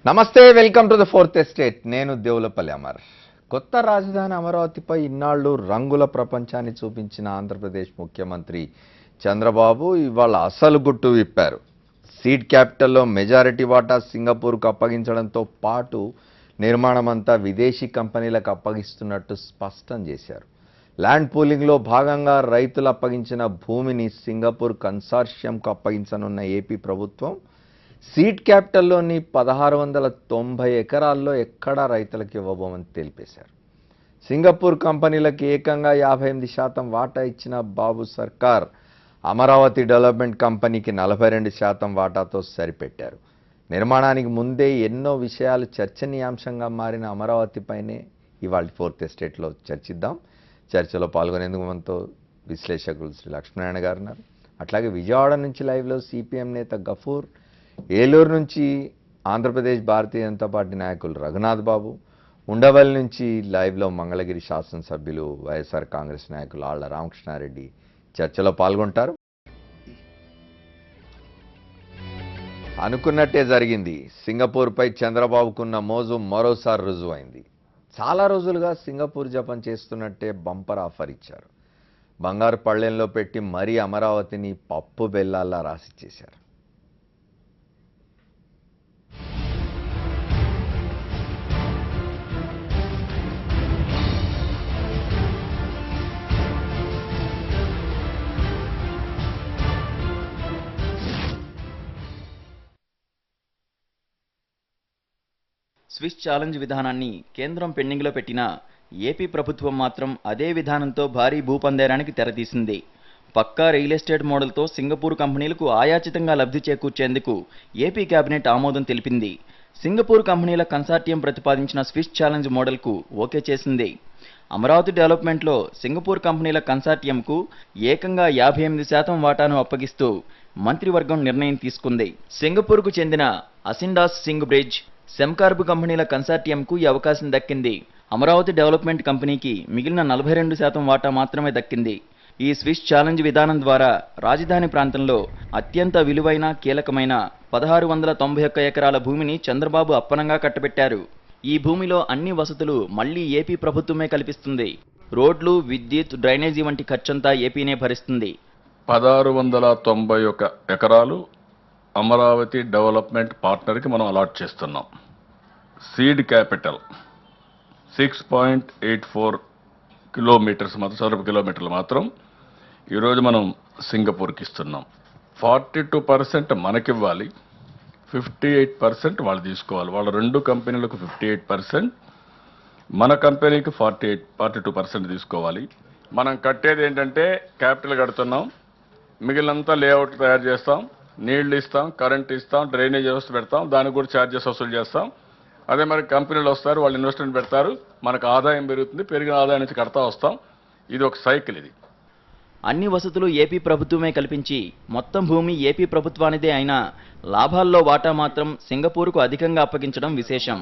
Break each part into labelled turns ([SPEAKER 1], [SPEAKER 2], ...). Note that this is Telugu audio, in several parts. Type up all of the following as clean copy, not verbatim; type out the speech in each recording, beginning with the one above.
[SPEAKER 1] నమస్తే, welcome to the fourth estate. నేను దేవులపల్లి అమర్. కొత్త రాజధాని అమరావతిపై ఇన్నాళ్లు రంగుల ప్రపంచాన్ని చూపించిన ఆంధ్రప్రదేశ్ ముఖ్యమంత్రి చంద్రబాబు ఇవాళ అసలు గుట్టు విప్పారు. సీడ్ క్యాపిటల్లో మెజారిటీ వాటా సింగపూర్కు అప్పగించడంతో పాటు నిర్మాణమంతా విదేశీ కంపెనీలకు అప్పగిస్తున్నట్టు స్పష్టం చేశారు. ల్యాండ్ పూలింగ్లో భాగంగా రైతులు అప్పగించిన భూమిని సింగపూర్ కన్సార్షియంకు అప్పగించనున్న ఏపీ ప్రభుత్వం సీడ్ క్యాపిటల్లోని 1690 ఎకరాల్లో ఎక్కడా రైతులకు ఇవ్వబోమని తెలిపేశారు. సింగపూర్ కంపెనీలకు ఏకంగా 58% వాటా ఇచ్చిన బాబు సర్కార్ అమరావతి డెవలప్మెంట్ కంపెనీకి 42% వాటాతో సరిపెట్టారు. నిర్మాణానికి ముందే ఎన్నో విషయాలు చర్చనీయాంశంగా మారిన అమరావతిపైనే ఇవాళ ఫోర్త్ ఎస్టేట్లో చర్చిద్దాం. చర్చలో పాల్గొనేందుకు మనతో విశ్లేషకులు శ్రీ లక్ష్మీనారాయణ గారు ఉన్నారు. అట్లాగే విజయవాడ నుంచి లైవ్లో సిపిఎం నేత గఫూర్, ఏలూరు నుంచి ఆంధ్రప్రదేశ్ భారతీయ జనతా పార్టీ నాయకులు రఘునాథ్ బాబు, ఉండవల్లి నుంచి లైవ్లో మంగళగిరి శాసనసభ్యులు వైఎస్ఆర్ కాంగ్రెస్ నాయకులు ఆళ్ల రామకృష్ణారెడ్డి చర్చలో పాల్గొంటారు. అనుకున్నట్టే జరిగింది. సింగపూర్పై చంద్రబాబుకున్న మోజు మరోసారి రుజువైంది. చాలా రోజులుగా సింగపూర్ జపం చేస్తున్నట్టే బంపర్ ఆఫర్ ఇచ్చారు. బంగారు పళ్ళెంలో పెట్టి మరీ అమరావతిని పప్పు బెల్లాల్లా రాసిచ్చేశారు.
[SPEAKER 2] స్విస్ ఛాలెంజ్ విధానాన్ని కేంద్రం పెండింగ్లో పెట్టినా ఏపీ ప్రభుత్వం మాత్రం అదే విధానంతో భారీ భూపందేరానికి తెరతీసింది. పక్కా రియల్ ఎస్టేట్ మోడల్తో సింగపూర్ కంపెనీలకు ఆయాచితంగా లబ్ధి చేకూర్చేందుకు ఏపీ కేబినెట్ ఆమోదం తెలిపింది. సింగపూర్ కంపెనీల కన్సార్టియం ప్రతిపాదించిన స్విస్ ఛాలెంజ్ మోడల్కు ఓకే చేసింది. అమరావతి డెవలప్మెంట్లో సింగపూర్ కంపెనీల కన్సార్టియంకు ఏకంగా 58% వాటాను అప్పగిస్తూ మంత్రివర్గం నిర్ణయం తీసుకుంది. సింగపూర్కు చెందిన అసిండాస్ సింగ్ బ్రిడ్జ్, సెమ్కార్బ్ కంపెనీల కన్సార్టియంకు ఈ అవకాశం దక్కింది. అమరావతి డెవలప్మెంట్ కంపెనీకి మిగిలిన 42% వాటా మాత్రమే దక్కింది. ఈ స్విస్ ఛాలెంజ్ విధానం ద్వారా రాజధాని ప్రాంతంలో అత్యంత విలువైన కీలకమైన 1691 ఎకరాల భూమిని చంద్రబాబు అప్పనంగా కట్టబెట్టారు. ఈ భూమిలో అన్ని వసతులు మళ్లీ ఏపీ ప్రభుత్వమే కల్పిస్తుంది. రోడ్లు, విద్యుత్, డ్రైనేజీ వంటి ఖర్చంతా ఏపీనే భరిస్తుంది.
[SPEAKER 3] 1691 ఎకరాలు అమరావతి డెవలప్మెంట్ పార్ట్నర్కి మనం అలాట్ చేస్తున్నాం. సీడ్ క్యాపిటల్ 6.84 కిలోమీటర్స్ మాత్రం, చదరపు కిలోమీటర్లు మాత్రం ఈరోజు మనం సింగపూర్కి ఇస్తున్నాం. 42% మనకివ్వాలి, 58% వాళ్ళు తీసుకోవాలి. వాళ్ళ రెండు కంపెనీలకు 58%, మన కంపెనీకి 42% తీసుకోవాలి. మనం కట్టేది ఏంటంటే క్యాపిటల్ కడుతున్నాం, మిగిలినంతా లేఅవుట్ తయారు చేస్తాం, నీళ్లు ఇస్తాం, కరెంట్ ఇస్తాం, డ్రైనేజ్ వ్యవస్థ పెడతాం, దానికి కూడా ఛార్జెస్ వసూలు చేస్తాం. అదే మరి కంపెనీలు వస్తారు, వాళ్ళు ఇన్వెస్ట్మెంట్ పెడతారు, మనకు ఆదాయం పెరుగుతుంది, పెరిగిన ఆదాయం నుంచి కడతా వస్తాం. ఇది ఒక సైకిల్. ఇది
[SPEAKER 2] అన్ని వసతులు ఏపీ ప్రభుత్వమే కల్పించి మొత్తం భూమి ఏపీ ప్రభుత్వానిదే అయినా లాభాల్లో వాటా మాత్రం సింగపూర్కు అధికంగా అప్పగించడం విశేషం.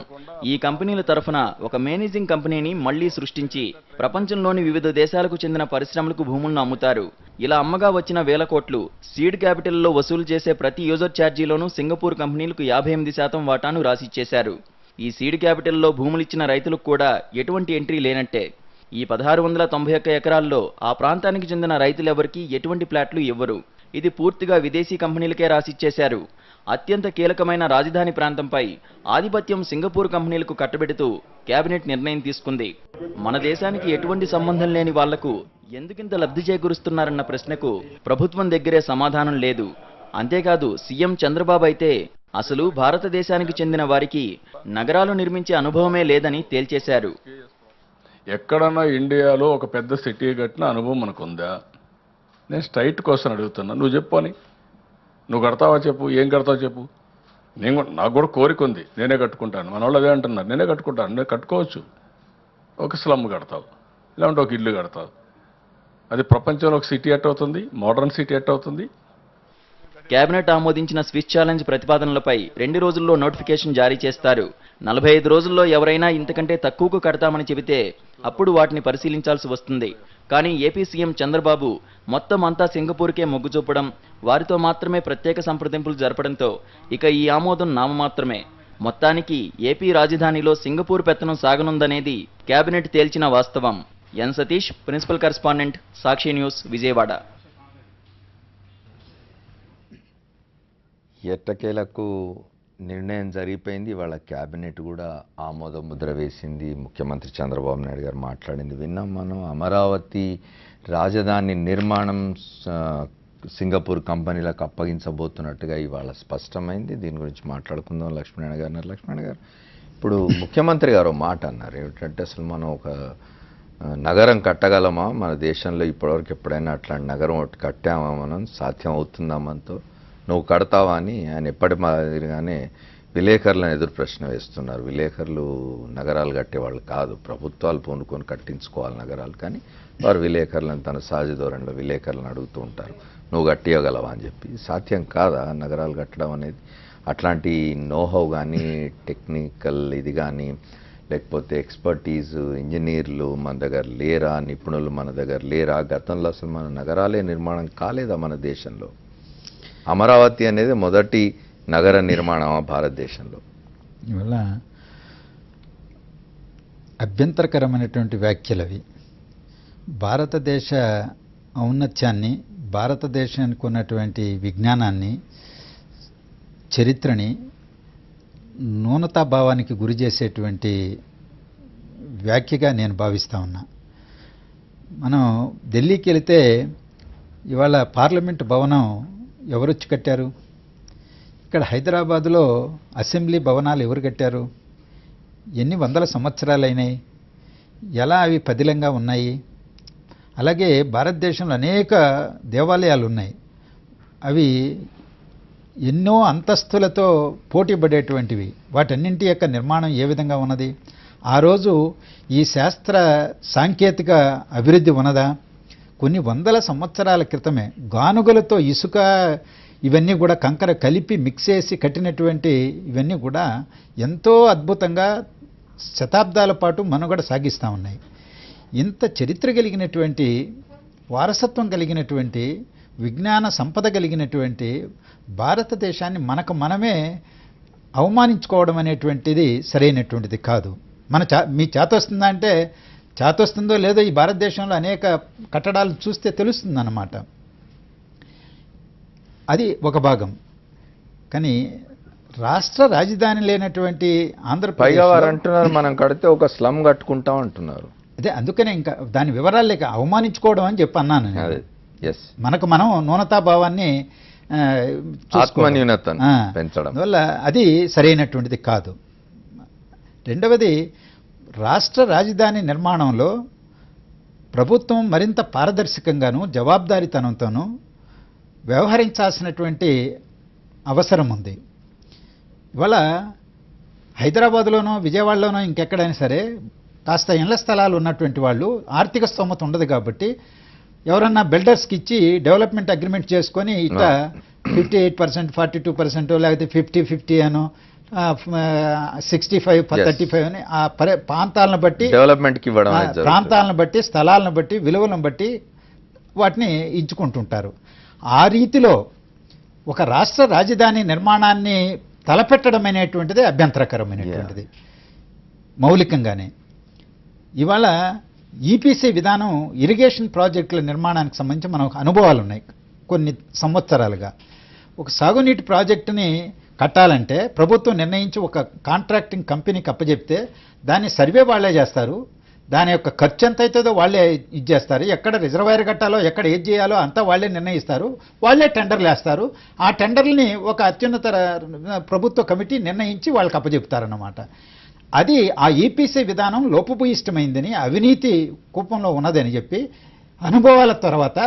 [SPEAKER 2] ఈ కంపెనీల తరఫున ఒక మేనేజింగ్ కంపెనీని మళ్లీ సృష్టించి ప్రపంచంలోని వివిధ దేశాలకు చెందిన పరిశ్రమలకు భూములను అమ్ముతారు. ఇలా అమ్మగా వచ్చిన వేల కోట్లు సీడ్ క్యాపిటల్లో వసూలు చేసే ప్రతి యూజర్ ఛార్జీలోనూ సింగపూర్ కంపెనీలకు 58% వాటాను రాసిచ్చేశారు. ఈ సీడ్ క్యాపిటల్లో భూములిచ్చిన రైతులకు కూడా ఎటువంటి ఎంట్రీ లేనట్టే. ఈ 1691 ఎకరాల్లో ఆ ప్రాంతానికి చెందిన రైతులెవరికీ ఎటువంటి ప్లాట్లు ఇవ్వరు. ఇది పూర్తిగా విదేశీ కంపెనీలకే రాసిచ్చేశారు. అత్యంత కీలకమైన రాజధాని ప్రాంతంపై ఆధిపత్యం సింగపూర్ కంపెనీలకు కట్టబెడుతూ కేబినెట్ నిర్ణయం తీసుకుంది. మన దేశానికి ఎటువంటి సంబంధం లేని వాళ్లకు ఎందుకింత లబ్ధి చేకూరుస్తున్నారన్న ప్రశ్నకు ప్రభుత్వం దగ్గరే సమాధానం లేదు. అంతేకాదు, సీఎం చంద్రబాబు అయితే అసలు భారతదేశానికి చెందిన వారికి నగరాలు నిర్మించే అనుభవమే లేదని తేల్చేశారు.
[SPEAKER 3] ఎక్కడన్నా ఇండియాలో ఒక పెద్ద సిటీ కట్టిన అనుభవం మనకుందా? నేను స్ట్రైట్ క్వశ్చన్ అడుగుతున్నా. నువ్వు చెప్పు అని. నువ్వు కడతావా చెప్పు, ఏం కడతావో చెప్పు. నాకు కూడా కోరిక ఉంది, నేనే కట్టుకుంటాను. మన వాళ్ళు అదే అంటున్నారు, నేనే కట్టుకుంటాను. నేను కట్టుకోవచ్చు. ఒక స్లమ్ కడతావు, లేదంటే ఒక ఇల్లు కడతావు. అది ప్రపంచంలో ఒక సిటీ ఎట్ అవుతుంది, మోడర్న్ సిటీ ఎట్ అవుతుంది.
[SPEAKER 2] కేబినెట్ ఆమోదించిన స్విస్ ఛాలెంజ్ ప్రతిపాదనలపై 2 రోజుల్లో నోటిఫికేషన్ జారీ చేస్తారు. 45 రోజుల్లో ఎవరైనా ఇంతకంటే తక్కువకు కడతామని చెబితే అప్పుడు వాటిని పరిశీలించాల్సి వస్తుంది. కానీ ఏపీ సీఎం చంద్రబాబు మొత్తం అంతా సింగపూర్కే మొగ్గు చూపడం, వారితో మాత్రమే ప్రత్యేక సంప్రదింపులు జరపడంతో ఇక ఈ ఆమోదం నామమాత్రమే. మొత్తానికి ఏపీ రాజధానిలో సింగపూర్ పెత్తనం సాగనుందనేది కేబినెట్ తేల్చిన వాస్తవం. ఎన్ సతీష్, ప్రిన్సిపల్ కరెస్పాండెంట్, సాక్షి న్యూస్, విజయవాడ.
[SPEAKER 1] ఎట్టకేలకు నిర్ణయం జరిగిపోయింది. వాళ్ళ క్యాబినెట్ కూడా ఆమోద ముద్ర వేసింది. ముఖ్యమంత్రి చంద్రబాబు నాయుడు గారు మాట్లాడింది విన్నాం మనం. అమరావతి రాజధాని నిర్మాణం సింగపూర్ కంపెనీలకు అప్పగించబోతున్నట్టుగా ఇవాళ స్పష్టమైంది. దీని గురించి మాట్లాడుకుందాం లక్ష్మీనారాయణ గారు. లక్ష్మీనారాయణ గారు, ఇప్పుడు ముఖ్యమంత్రి గారు మాట అన్నారు ఏమిటంటే, అసలు మనం ఒక నగరం కట్టగలమా మన దేశంలో? ఇప్పటివరకు ఎప్పుడైనా అట్లాంటి నగరం ఒకటి కట్టామా మనం? సాధ్యం అవుతుందా మనతో? నువ్వు కడతావా అని ఆయన ఎప్పటి మాదిరిగానే విలేకరులను ఎదురు ప్రశ్న వేస్తున్నారు. విలేకరులు నగరాలు కట్టేవాళ్ళు కాదు, ప్రభుత్వాలు పూనుకొని కట్టించుకోవాలి నగరాలు. కానీ వారు విలేకరులను తన సహజ ధోరణిలో విలేకరులను అడుగుతూ ఉంటారు, నువ్వు కట్టియగలవా అని చెప్పి. సాధ్యం కాదా నగరాలు కట్టడం అనేది? అట్లాంటి నోహౌ కానీ, టెక్నికల్ ఇది కానీ, లేకపోతే ఎక్స్పర్టీసు, ఇంజనీర్లు మన దగ్గర లేరా? నిపుణులు మన దగ్గర లేరా? గతంలో అసలు మన నగరాలే నిర్మాణం కాలేదా మన దేశంలో? అమరావతి అనేది మొదటి నగర నిర్మాణం భారతదేశంలో.
[SPEAKER 4] ఇవల్ల అభ్యంతరకరమైనటువంటి వ్యాఖ్యలు అవి. భారతదేశ ఔన్నత్యాన్ని, భారతదేశానికి ఉన్నటువంటి విజ్ఞానాన్ని, చరిత్రని న్యూనతాభావానికి గురి చేసేటువంటి వ్యాఖ్యగా నేను భావిస్తా ఉన్నా. మనం ఢిల్లీకి వెళితే ఇవాళ పార్లమెంట్ భవనం ఎవరొచ్చి కట్టారు? ఇక్కడ హైదరాబాదులో అసెంబ్లీ భవనాలు ఎవరు కట్టారు? ఎన్ని వందల సంవత్సరాలైనాయి? ఎలా అవి పదిలంగా ఉన్నాయి? అలాగే భారతదేశంలో అనేక దేవాలయాలు ఉన్నాయి. అవి ఎన్నో అంతస్తులతో పోటీ పడేటువంటివి. వాటన్నింటి యొక్క నిర్మాణం ఏ విధంగా ఉన్నది? ఆ రోజు ఈ శాస్త్ర సాంకేతిక అభివృద్ధి ఉన్నదా? కొన్ని వందల సంవత్సరాల క్రితమే గానుగలతో ఇసుక ఇవన్నీ కూడా కంకర కలిపి మిక్స్ చేసి కట్టినటువంటి ఇవన్నీ కూడా ఎంతో అద్భుతంగా శతాబ్దాల పాటు మనుగడ సాగిస్తూ ఉన్నాయి. ఇంత చరిత్ర కలిగినటువంటి, వారసత్వం కలిగినటువంటి, విజ్ఞాన సంపద కలిగినటువంటి భారతదేశాన్ని మనకు మనమే అవమానించుకోవడం అనేటువంటిది సరైనటువంటిది కాదు. మీ చేతొస్తుందా అంటే, చేతొస్తుందో లేదో ఈ భారతదేశంలో అనేక కట్టడాలు చూస్తే తెలుస్తుందన్నమాట. అది ఒక భాగం. కానీ రాష్ట్ర రాజధాని లేనటువంటి ఆంధ్రప్రదేశ్
[SPEAKER 1] వారు అంటున్నారు మనం కడితే ఒక స్లమ్ కట్టుకుంటాం అంటున్నారు.
[SPEAKER 4] అదే అందుకనే ఇంకా దాని వివరాలు లేక అవమానించుకోవడం అని చెప్పి అన్నాను. మనకు మనం న్యూనతాభావాన్ని
[SPEAKER 1] ఆత్మన్యూనతను పెంచడం
[SPEAKER 4] వల్ల అది సరైనటువంటిది కాదు. రెండవది, రాష్ట్ర రాజధాని నిర్మాణంలో ప్రభుత్వం మరింత పారదర్శకంగాను జవాబుదారీతనంతోనూ వ్యవహరించాల్సినటువంటి అవసరం ఉంది. ఇవాళ హైదరాబాద్లోనో విజయవాడలోనో ఇంకెక్కడైనా సరే కాస్త ఇళ్ల స్థలాలు ఉన్నటువంటి వాళ్ళు ఆర్థిక స్తోమత ఉండదు కాబట్టి ఎవరన్నా బిల్డర్స్కి ఇచ్చి డెవలప్మెంట్ అగ్రిమెంట్ చేసుకొని ఇట్లా 58%, 42% లేకపోతే 50-50 అనో 65-35 అని ఆ ప్రాంతాలను బట్టి
[SPEAKER 1] డెవలప్మెంట్కి ఇవ్వడం,
[SPEAKER 4] ప్రాంతాలను బట్టి, స్థలాలను బట్టి, విలువలను బట్టి వాటిని ఇచ్చుకుంటుంటారు. ఆ రీతిలో ఒక రాష్ట్ర రాజధాని నిర్మాణాన్ని తలపెట్టడం అనేటువంటిది అభ్యంతరకరమైనటువంటిది మౌలికంగానే. ఇవాళ ఈపీసీ విధానం ఇరిగేషన్ ప్రాజెక్టుల నిర్మాణానికి సంబంధించి మనకు అనుభవాలు ఉన్నాయి కొన్ని సంవత్సరాలుగా. ఒక సాగునీటి ప్రాజెక్టుని కట్టాలంటే ప్రభుత్వం నిర్ణయించి ఒక కాంట్రాక్టింగ్ కంపెనీకి అప్పచెప్తే దాన్ని సర్వే వాళ్ళే చేస్తారు. దాని యొక్క ఖర్చు ఎంత అవుతుందో వాళ్ళే ఇచ్చేస్తారు. ఎక్కడ రిజర్వాయర్ కట్టాలో, ఎక్కడ ఏది చేయాలో అంతా వాళ్ళే నిర్ణయిస్తారు. వాళ్ళే టెండర్లు వేస్తారు. ఆ టెండర్లని ఒక అత్యున్నత ప్రభుత్వ కమిటీ నిర్ణయించి వాళ్ళకి అప్పచెప్తారన్నమాట. అది ఆ ఈపీసీ విధానం లోపభూయిష్టమైందని, అవినీతి కూపంలో ఉన్నదని చెప్పి అనుభవాల తర్వాత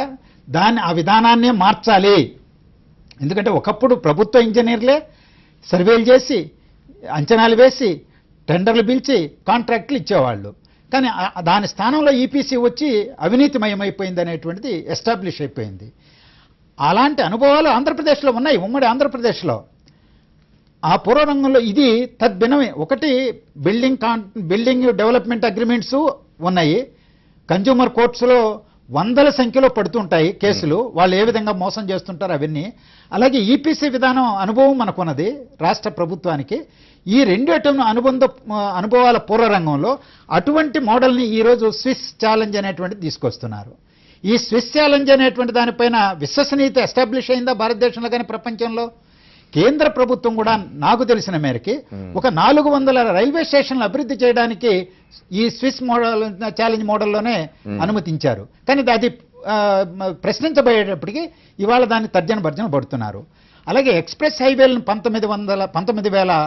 [SPEAKER 4] ఆ విధానాన్నే మార్చాలి. ఎందుకంటే ఒకప్పుడు ప్రభుత్వ ఇంజనీర్లే సర్వేలు చేసి, అంచనాలు వేసి, టెండర్లు పిలిచి కాంట్రాక్టులు ఇచ్చేవాళ్ళు. కానీ దాని స్థానంలో ఈపీసీ వచ్చి అవినీతిమయమైపోయింది అనేటువంటిది ఎస్టాబ్లిష్ అయిపోయింది. అలాంటి అనుభవాలు ఆంధ్రప్రదేశ్లో ఉన్నాయి, ఉమ్మడి ఆంధ్రప్రదేశ్లో. ఆ పూర్వరంగంలో ఇది తద్భిన్నమే. ఒకటి బిల్డింగ్ డెవలప్మెంట్ అగ్రిమెంట్స్ ఉన్నాయి. కన్జ్యూమర్ కోర్ట్స్లో వందల సంఖ్యలో పడుతుంటాయి కేసులు, వాళ్ళు ఏ విధంగా మోసం చేస్తుంటారు అవన్నీ. అలాగే ఈపీసీ విధానం అనుభవం మనకున్నది రాష్ట్ర ప్రభుత్వానికి. ఈ రెండు అనుభవాల పూర్వరంగంలో అటువంటి మోడల్ని ఈరోజు స్విస్ ఛాలెంజ్ అనేటువంటిది తీసుకొస్తున్నారు. ఈ స్విస్ ఛాలెంజ్ అనేటువంటి దానిపైన విశ్వసనీయత ఎస్టాబ్లిష్ అయిందా భారతదేశంలో కానీ ప్రపంచంలో? కేంద్ర ప్రభుత్వం కూడా నాకు తెలిసిన మేరకి ఒక 400 రైల్వే స్టేషన్లు అభివృద్ధి చేయడానికి ఈ స్విస్ మోడల్ ఛాలెంజ్ మోడల్లోనే అనుమతించారు. కానీ అది ప్రశ్నించబోయేటప్పటికీ ఇవాళ దాన్ని తర్జన భర్జన పడుతున్నారు. అలాగే ఎక్స్ప్రెస్ హైవేలను 19,000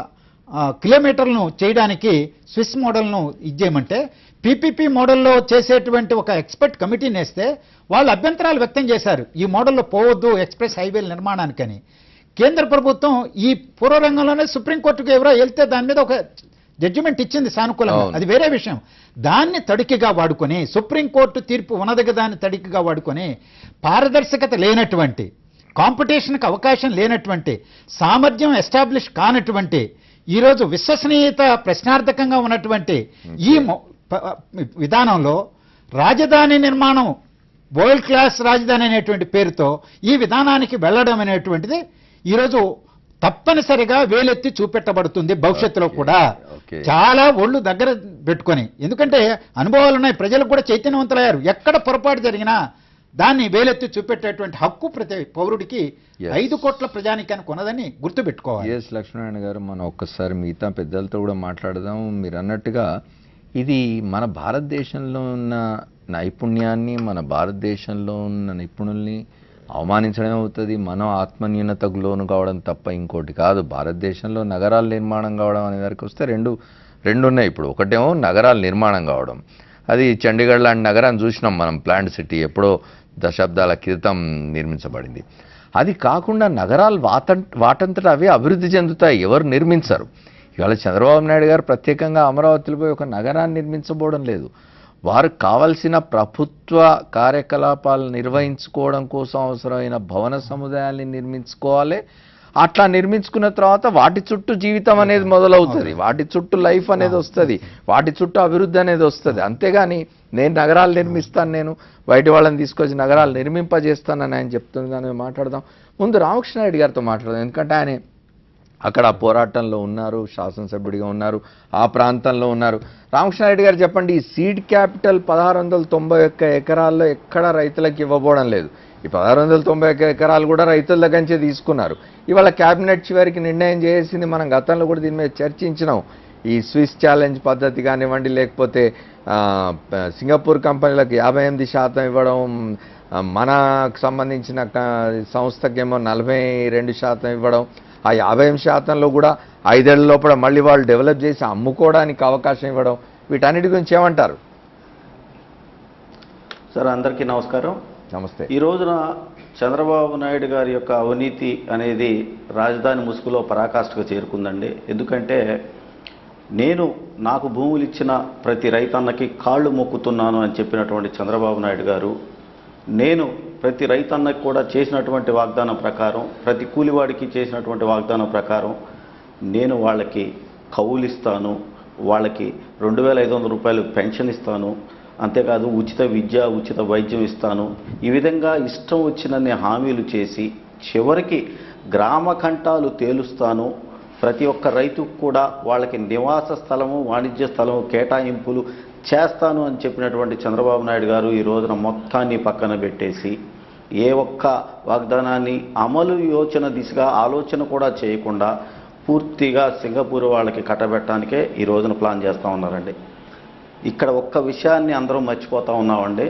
[SPEAKER 4] కిలోమీటర్లను చేయడానికి స్విస్ మోడల్ను ఇచ్చేయమంటే పీపీపీ మోడల్లో చేసేటువంటి ఒక ఎక్స్పర్ట్ కమిటీని వేస్తే వాళ్ళు అభ్యంతరాలు వ్యక్తం చేశారు, ఈ మోడల్లో పోవద్దు ఎక్స్ప్రెస్ హైవేల నిర్మాణానికని. కేంద్ర ప్రభుత్వం ఈ పూర్వరంగంలోనే సుప్రీంకోర్టుకు ఎవరో వెళ్తే దాని మీద ఒక జడ్జిమెంట్ ఇచ్చింది సానుకూలంగా, అది వేరే విషయం. దాన్ని తడికిగా వాడుకొని, సుప్రీంకోర్టు తీర్పు ఉన్నదిగా దాన్ని తడికిగా వాడుకొని, పారదర్శకత లేనటువంటి, కాంపిటీషన్కి అవకాశం లేనటువంటి, సామర్థ్యం ఎస్టాబ్లిష్ కానటువంటి, ఈరోజు విశ్వసనీయత ప్రశ్నార్థకంగా ఉన్నటువంటి ఈ విధానంలో రాజధాని నిర్మాణం వరల్డ్ క్లాస్ రాజధాని అనేటువంటి పేరుతో ఈ విధానానికి వెళ్ళడం అనేటువంటిది ఈరోజు తప్పనిసరిగా వేలెత్తి చూపెట్టబడుతుంది భవిష్యత్తులో కూడా. చాలా ఒళ్ళు దగ్గర పెట్టుకొని, ఎందుకంటే అనుభవాలు ఉన్నాయి, ప్రజలకు కూడా చైతన్యవంతులయ్యారు. ఎక్కడ పొరపాటు జరిగినా దాన్ని వేలెత్తి చూపెట్టేటువంటి హక్కు ప్రతి పౌరుడికి 5 కోట్ల ప్రజానికానికి ఉన్నదని గుర్తుపెట్టుకోవాలి.
[SPEAKER 1] ఎస్ లక్ష్మీనారాయణ గారు, మనం ఒక్కసారి మిగతా పెద్దలతో కూడా మాట్లాడదాం. మీరు అన్నట్టుగా ఇది మన భారతదేశంలో ఉన్న నైపుణ్యాన్ని, మన భారతదేశంలో ఉన్న నిపుణుల్ని అవమానించడం అవుతుంది. మనం ఆత్మన్యూనతకు లోను కావడం తప్ప ఇంకోటి కాదు. భారతదేశంలో నగరాల నిర్మాణం కావడం అనే దానికి వస్తే రెండు ఉన్నాయి. ఇప్పుడు ఒకటేమో నగరాల నిర్మాణం కావడం, అది చండీగఢ్ లాంటి నగరాన్ని చూసినాం మనం, ప్లాంట్ సిటీ ఎప్పుడో దశాబ్దాల క్రితం నిర్మించబడింది. అది కాకుండా నగరాలు వాటంతట అవే అభివృద్ధి చెందుతాయి, ఎవరు నిర్మించరు. ఇవాళ చంద్రబాబు నాయుడు గారు ప్రత్యేకంగా అమరావతిలో ఒక నగరాన్ని నిర్మించబోవడం లేదు. వారికి కావలసిన ప్రభుత్వ కార్యకలాపాలు నిర్వహించుకోవడం కోసం అవసరమైన భవన సముదాయాల్ని నిర్మించుకోవాలి. అట్లా నిర్మించుకున్న తర్వాత వాటి చుట్టూ జీవితం అనేది మొదలవుతుంది, వాటి చుట్టూ లైఫ్ అనేది వస్తుంది, వాటి చుట్టూ అభివృద్ధి అనేది వస్తుంది. అంతేగాని నేను నగరాలు నిర్మిస్తాను, నేను బయట వాళ్ళని తీసుకొచ్చి నగరాలు నిర్మింపజేస్తానని ఆయన చెప్తుందని మాట్లాడదాం. ముందు రామకృష్ణారెడ్డి గారితో మాట్లాడదాం, ఎందుకంటే ఆయన అక్కడ పోరాటంలో ఉన్నారు, శాసనసభ్యుడిగా ఉన్నారు, ఆ ప్రాంతంలో ఉన్నారు. రామకృష్ణారెడ్డి గారు చెప్పండి, ఈ సీడ్ క్యాపిటల్ 1691 ఎకరాల్లో ఎక్కడ రైతులకు ఇవ్వబోవడం లేదు. ఈ 1691 ఎకరాలు కూడా రైతుల దగ్గర నుంచే తీసుకున్నారు. ఇవాళ క్యాబినెట్ చివరికి నిర్ణయం చేసింది, మనం గతంలో కూడా దీని మీద చర్చించినాం. ఈ స్విస్ ఛాలెంజ్ పద్ధతి కానివ్వండి, లేకపోతే సింగపూర్ కంపెనీలకు 58% ఇవ్వడం, మనకు సంబంధించిన సంస్థకేమో 42% ఇవ్వడం, ఆ 50%లో కూడా 5 ఏళ్ల లోపల మళ్ళీ వాళ్ళు డెవలప్ చేసి అమ్ముకోవడానికి అవకాశం ఇవ్వడం, వీటన్నిటి గురించి ఏమంటారు?
[SPEAKER 5] సార్, అందరికీ నమస్కారం.
[SPEAKER 1] నమస్తే.
[SPEAKER 5] ఈ రోజున చంద్రబాబు నాయుడు గారి యొక్క అవినీతి అనేది రాజధాని ముసుగులో పరాకాష్ఠకు చేరుకుందండి. ఎందుకంటే నాకు భూములు ఇచ్చిన ప్రతి రైతన్నకి కాళ్ళు మొక్కుతున్నాను అని చెప్పినటువంటి చంద్రబాబు నాయుడు గారు, నేను ప్రతి రైతన్నకి కూడా చేసినటువంటి వాగ్దానం ప్రకారం, ప్రతి కూలివాడికి చేసినటువంటి వాగ్దానం ప్రకారం నేను వాళ్ళకి కౌలిస్తాను, వాళ్ళకి 2,500 రూపాయలు పెన్షన్ ఇస్తాను, అంతేకాదు ఉచిత విద్య, ఉచిత వైద్యం ఇస్తాను, ఈ విధంగా ఇష్టం వచ్చినన్ని హామీలు చేసి చివరికి గ్రామ కంటాలు తేలుస్తాను, ప్రతి ఒక్క రైతుకు కూడా వాళ్ళకి నివాస స్థలము, వాణిజ్య స్థలము కేటాయింపులు చేస్తాను అని చెప్పినటువంటి చంద్రబాబు నాయుడు గారు ఈ రోజున మొత్తాన్ని పక్కన పెట్టేసి ఏ ఒక్క వాగ్దానాన్ని అమలు యోచన దిశగా ఆలోచన కూడా చేయకుండా పూర్తిగా సింగపూర్ వాళ్ళకి కట్టబెట్టడానికే ఈ రోజున ప్లాన్ చేస్తూ ఉన్నారండి. ఇక్కడ ఒక్క విషయాన్ని అందరం మర్చిపోతూ ఉన్నామండి.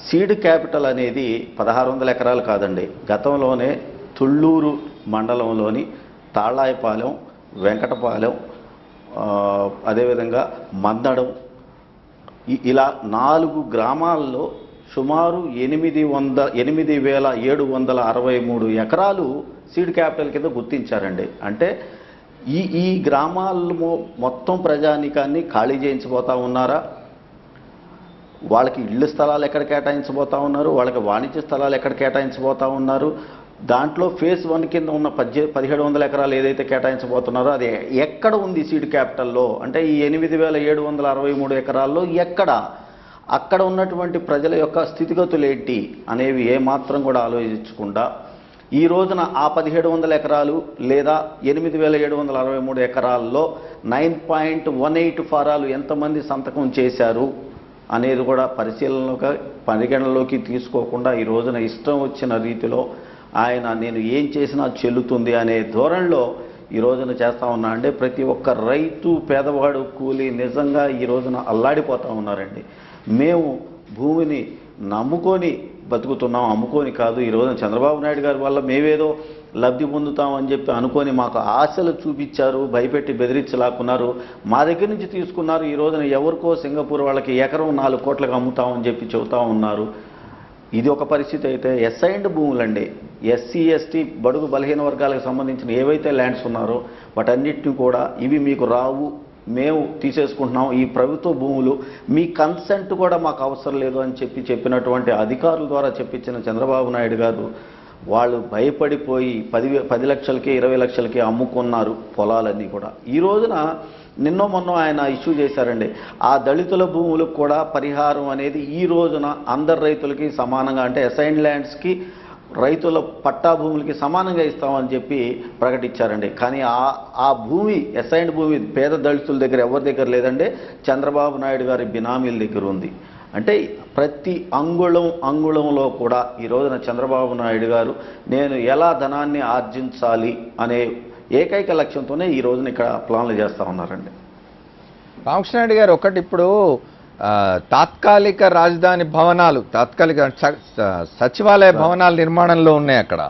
[SPEAKER 5] సీడ్ క్యాపిటల్ అనేది 1600 ఎకరాలు కాదండి. గతంలోనే తుళ్ళూరు మండలంలోని తాళ్ళాయపాలెం, వెంకటపాలెం, అదేవిధంగా మందడం, ఇలా 4 గ్రామాల్లో సుమారు 8,763 ఎకరాలు సీడ్ క్యాపిటల్ కింద గుర్తించారండి. అంటే ఈ గ్రామాల్లో మొత్తం ప్రజానీకాన్ని ఖాళీ చేయించబోతా ఉన్నారా? వాళ్ళకి ఇళ్ళు స్థలాలు ఎక్కడ కేటాయించబోతా ఉన్నారు? వాళ్ళకి వాణిజ్య స్థలాలు ఎక్కడ కేటాయించబోతా ఉన్నారు? దాంట్లో ఫేజ్ 1 కింద ఉన్న 1700 ఎకరాలు ఏదైతే కేటాయించబోతున్నారో అది ఎక్కడ ఉంది సీడ్ క్యాపిటల్లో? అంటే ఈ 8,763 ఎకరాల్లో ఎక్కడ? అక్కడ ఉన్నటువంటి ప్రజల యొక్క స్థితిగతులు ఏంటి అనేవి ఏమాత్రం కూడా ఆలోచించకుండా ఈ రోజున ఆ 1700 ఎకరాలు లేదా 8763 ఎకరాల్లో 9.18 ఫారాలు ఎంతమంది సంతకం చేశారు అనేది కూడా పరిగణలోకి తీసుకోకుండా ఈ రోజున ఇష్టం వచ్చిన రీతిలో ఆయన నేను ఏం చేసినా చెల్లుతుంది అనే ధోరణిలో ఈ రోజున చేస్తూ ఉన్నా అంటే ప్రతి ఒక్క రైతు పేదవాడు కూలి నిజంగా ఈ రోజున అల్లాడిపోతూ ఉన్నారండి. మేము భూమిని నమ్ముకొని బతుకుతున్నాం, అమ్ముకొని కాదు. ఈ రోజున చంద్రబాబు నాయుడు గారి వల్ల మేమేదో లబ్ధి పొందుతామని చెప్పి అనుకొని మాకు ఆశలు చూపించారు, భయపెట్టి బెదిరించలాక్కున్నారు, మా దగ్గర నుంచి తీసుకున్నారు. ఈ రోజున ఎవరికో సింగపూర్ వాళ్ళకి ఎకరం 4 కోట్లకు అమ్ముతామని చెప్పి చెబుతూ ఉన్నారు. ఇది ఒక పరిస్థితి అయితే అసైన్డ్ భూములండి, ఎస్సీ ఎస్టీ బడుగు బలహీన వర్గాలకు సంబంధించిన ఏవైతే ల్యాండ్స్ ఉన్నారో వాటన్నిటిని కూడా ఇవి మీకు రావు, మేము తీసేసుకుంటున్నాం, ఈ ప్రభుత్వ భూములు మీ కన్సెంట్ కూడా మాకు అవసరం లేదు అని చెప్పినటువంటి అధికారుల ద్వారా చెప్పించిన చంద్రబాబు నాయుడు గారు వాళ్ళు భయపడిపోయి 10 లక్షలకి 20 లక్షలకి అమ్ముకున్నారు పొలాలన్నీ కూడా. ఈ రోజున నిన్నో మొన్న ఆయన ఇష్యూ చేశారండి, ఆ దళితుల భూములకు కూడా పరిహారం అనేది ఈ రోజున అందరు రైతులకి సమానంగా అంటే అసైన్ ల్యాండ్స్కి రైతుల పట్టా భూములకి సమానంగా ఇస్తామని చెప్పి ప్రకటించారండి. కానీ ఆ భూమి అసైన్డ్ భూమి పేద దళితుల దగ్గర ఎవరి దగ్గర లేదంటే చంద్రబాబు నాయుడు గారి బినామీల దగ్గర ఉంది. అంటే ప్రతి అంగుళంలో కూడా ఈ రోజున చంద్రబాబు నాయుడు గారు నేను ఎలా ధనాన్ని ఆర్జించాలి అనే ఏకైక లక్ష్యంతోనే ఈ రోజున ఇక్కడ ప్లాన్లు చేస్తూ ఉన్నారండి.
[SPEAKER 1] రామకృష్ణారెడ్డి గారు, ఒకటి ఇప్పుడు తాత్కాలిక రాజధాని భవనాలు, తాత్కాలిక సచివాలయ భవనాలు నిర్మాణంలో ఉన్నాయి అక్కడ.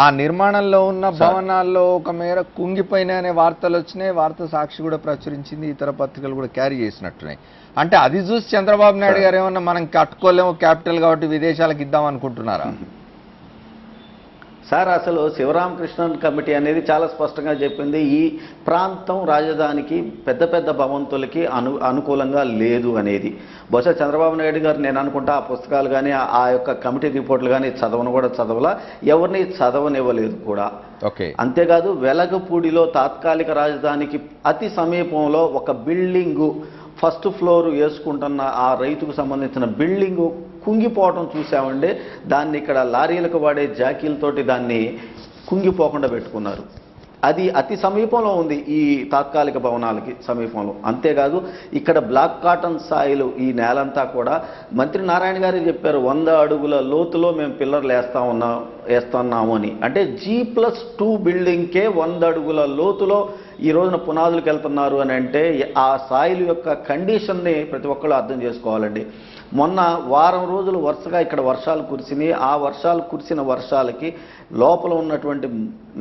[SPEAKER 1] ఆ నిర్మాణంలో ఉన్న భవనాల్లో ఒక మేర కుంగిపోయినాయనే వార్తలు వచ్చినాయి, వార్త సాక్షి కూడా ప్రచురించింది, ఇతర పత్రికలు కూడా క్యారీ చేసినట్టున్నాయి. అంటే అది చూసి చంద్రబాబు నాయుడు గారు ఏమన్నా మనం కట్టుకోలేము క్యాపిటల్ కాబట్టి విదేశాలకు ఇద్దాం అనుకుంటున్నారా?
[SPEAKER 5] సార్, అసలు శివరామకృష్ణన్ కమిటీ అనేది చాలా స్పష్టంగా చెప్పింది ఈ ప్రాంతం రాజధానికి పెద్ద పెద్ద భవంతులకి అనుకూలంగా లేదు అనేది. బహుశా చంద్రబాబు నాయుడు గారు నేను అనుకుంటా ఆ పుస్తకాలు కానీ ఆ యొక్క కమిటీ రిపోర్ట్లు కానీ చదవలా, ఎవరిని చదవనివ్వలేదు కూడా.
[SPEAKER 1] ఓకే.
[SPEAKER 5] అంతేకాదు వెలగపూడిలో తాత్కాలిక రాజధానికి అతి సమీపంలో ఒక బిల్డింగు ఫస్ట్ ఫ్లోర్ వేసుకుంటున్న ఆ రైతుకు సంబంధించిన బిల్డింగు కుంగిపోవటం చూసామండి. దాన్ని ఇక్కడ లారీలకు వాడే జాకీలతోటి దాన్ని కుంగిపోకుండా పెట్టుకున్నారు. అది అతి సమీపంలో ఉంది ఈ తాత్కాలిక భవనాలకి సమీపంలో. అంతేకాదు ఇక్కడ బ్లాక్ కాటన్ సాయిలు ఈ నేలంతా కూడా మంత్రి నారాయణ గారు చెప్పారు 100 అడుగుల లోతులో మేము పిల్లర్లు వేస్తున్నాము అని. అంటే G+2 బిల్డింగ్కే 100 అడుగుల లోతులో ఈ రోజున పునాదులకు వెళ్తున్నారు అని అంటే ఆ సాయిల్ యొక్క కండిషన్ని ప్రతి ఒక్కళ్ళు అర్థం చేసుకోవాలండి. మొన్న వారం రోజులు వరుసగా ఇక్కడ వర్షాలు కురిసినాయి. ఆ వర్షాలు కురిసిన వర్షాలకి లోపల ఉన్నటువంటి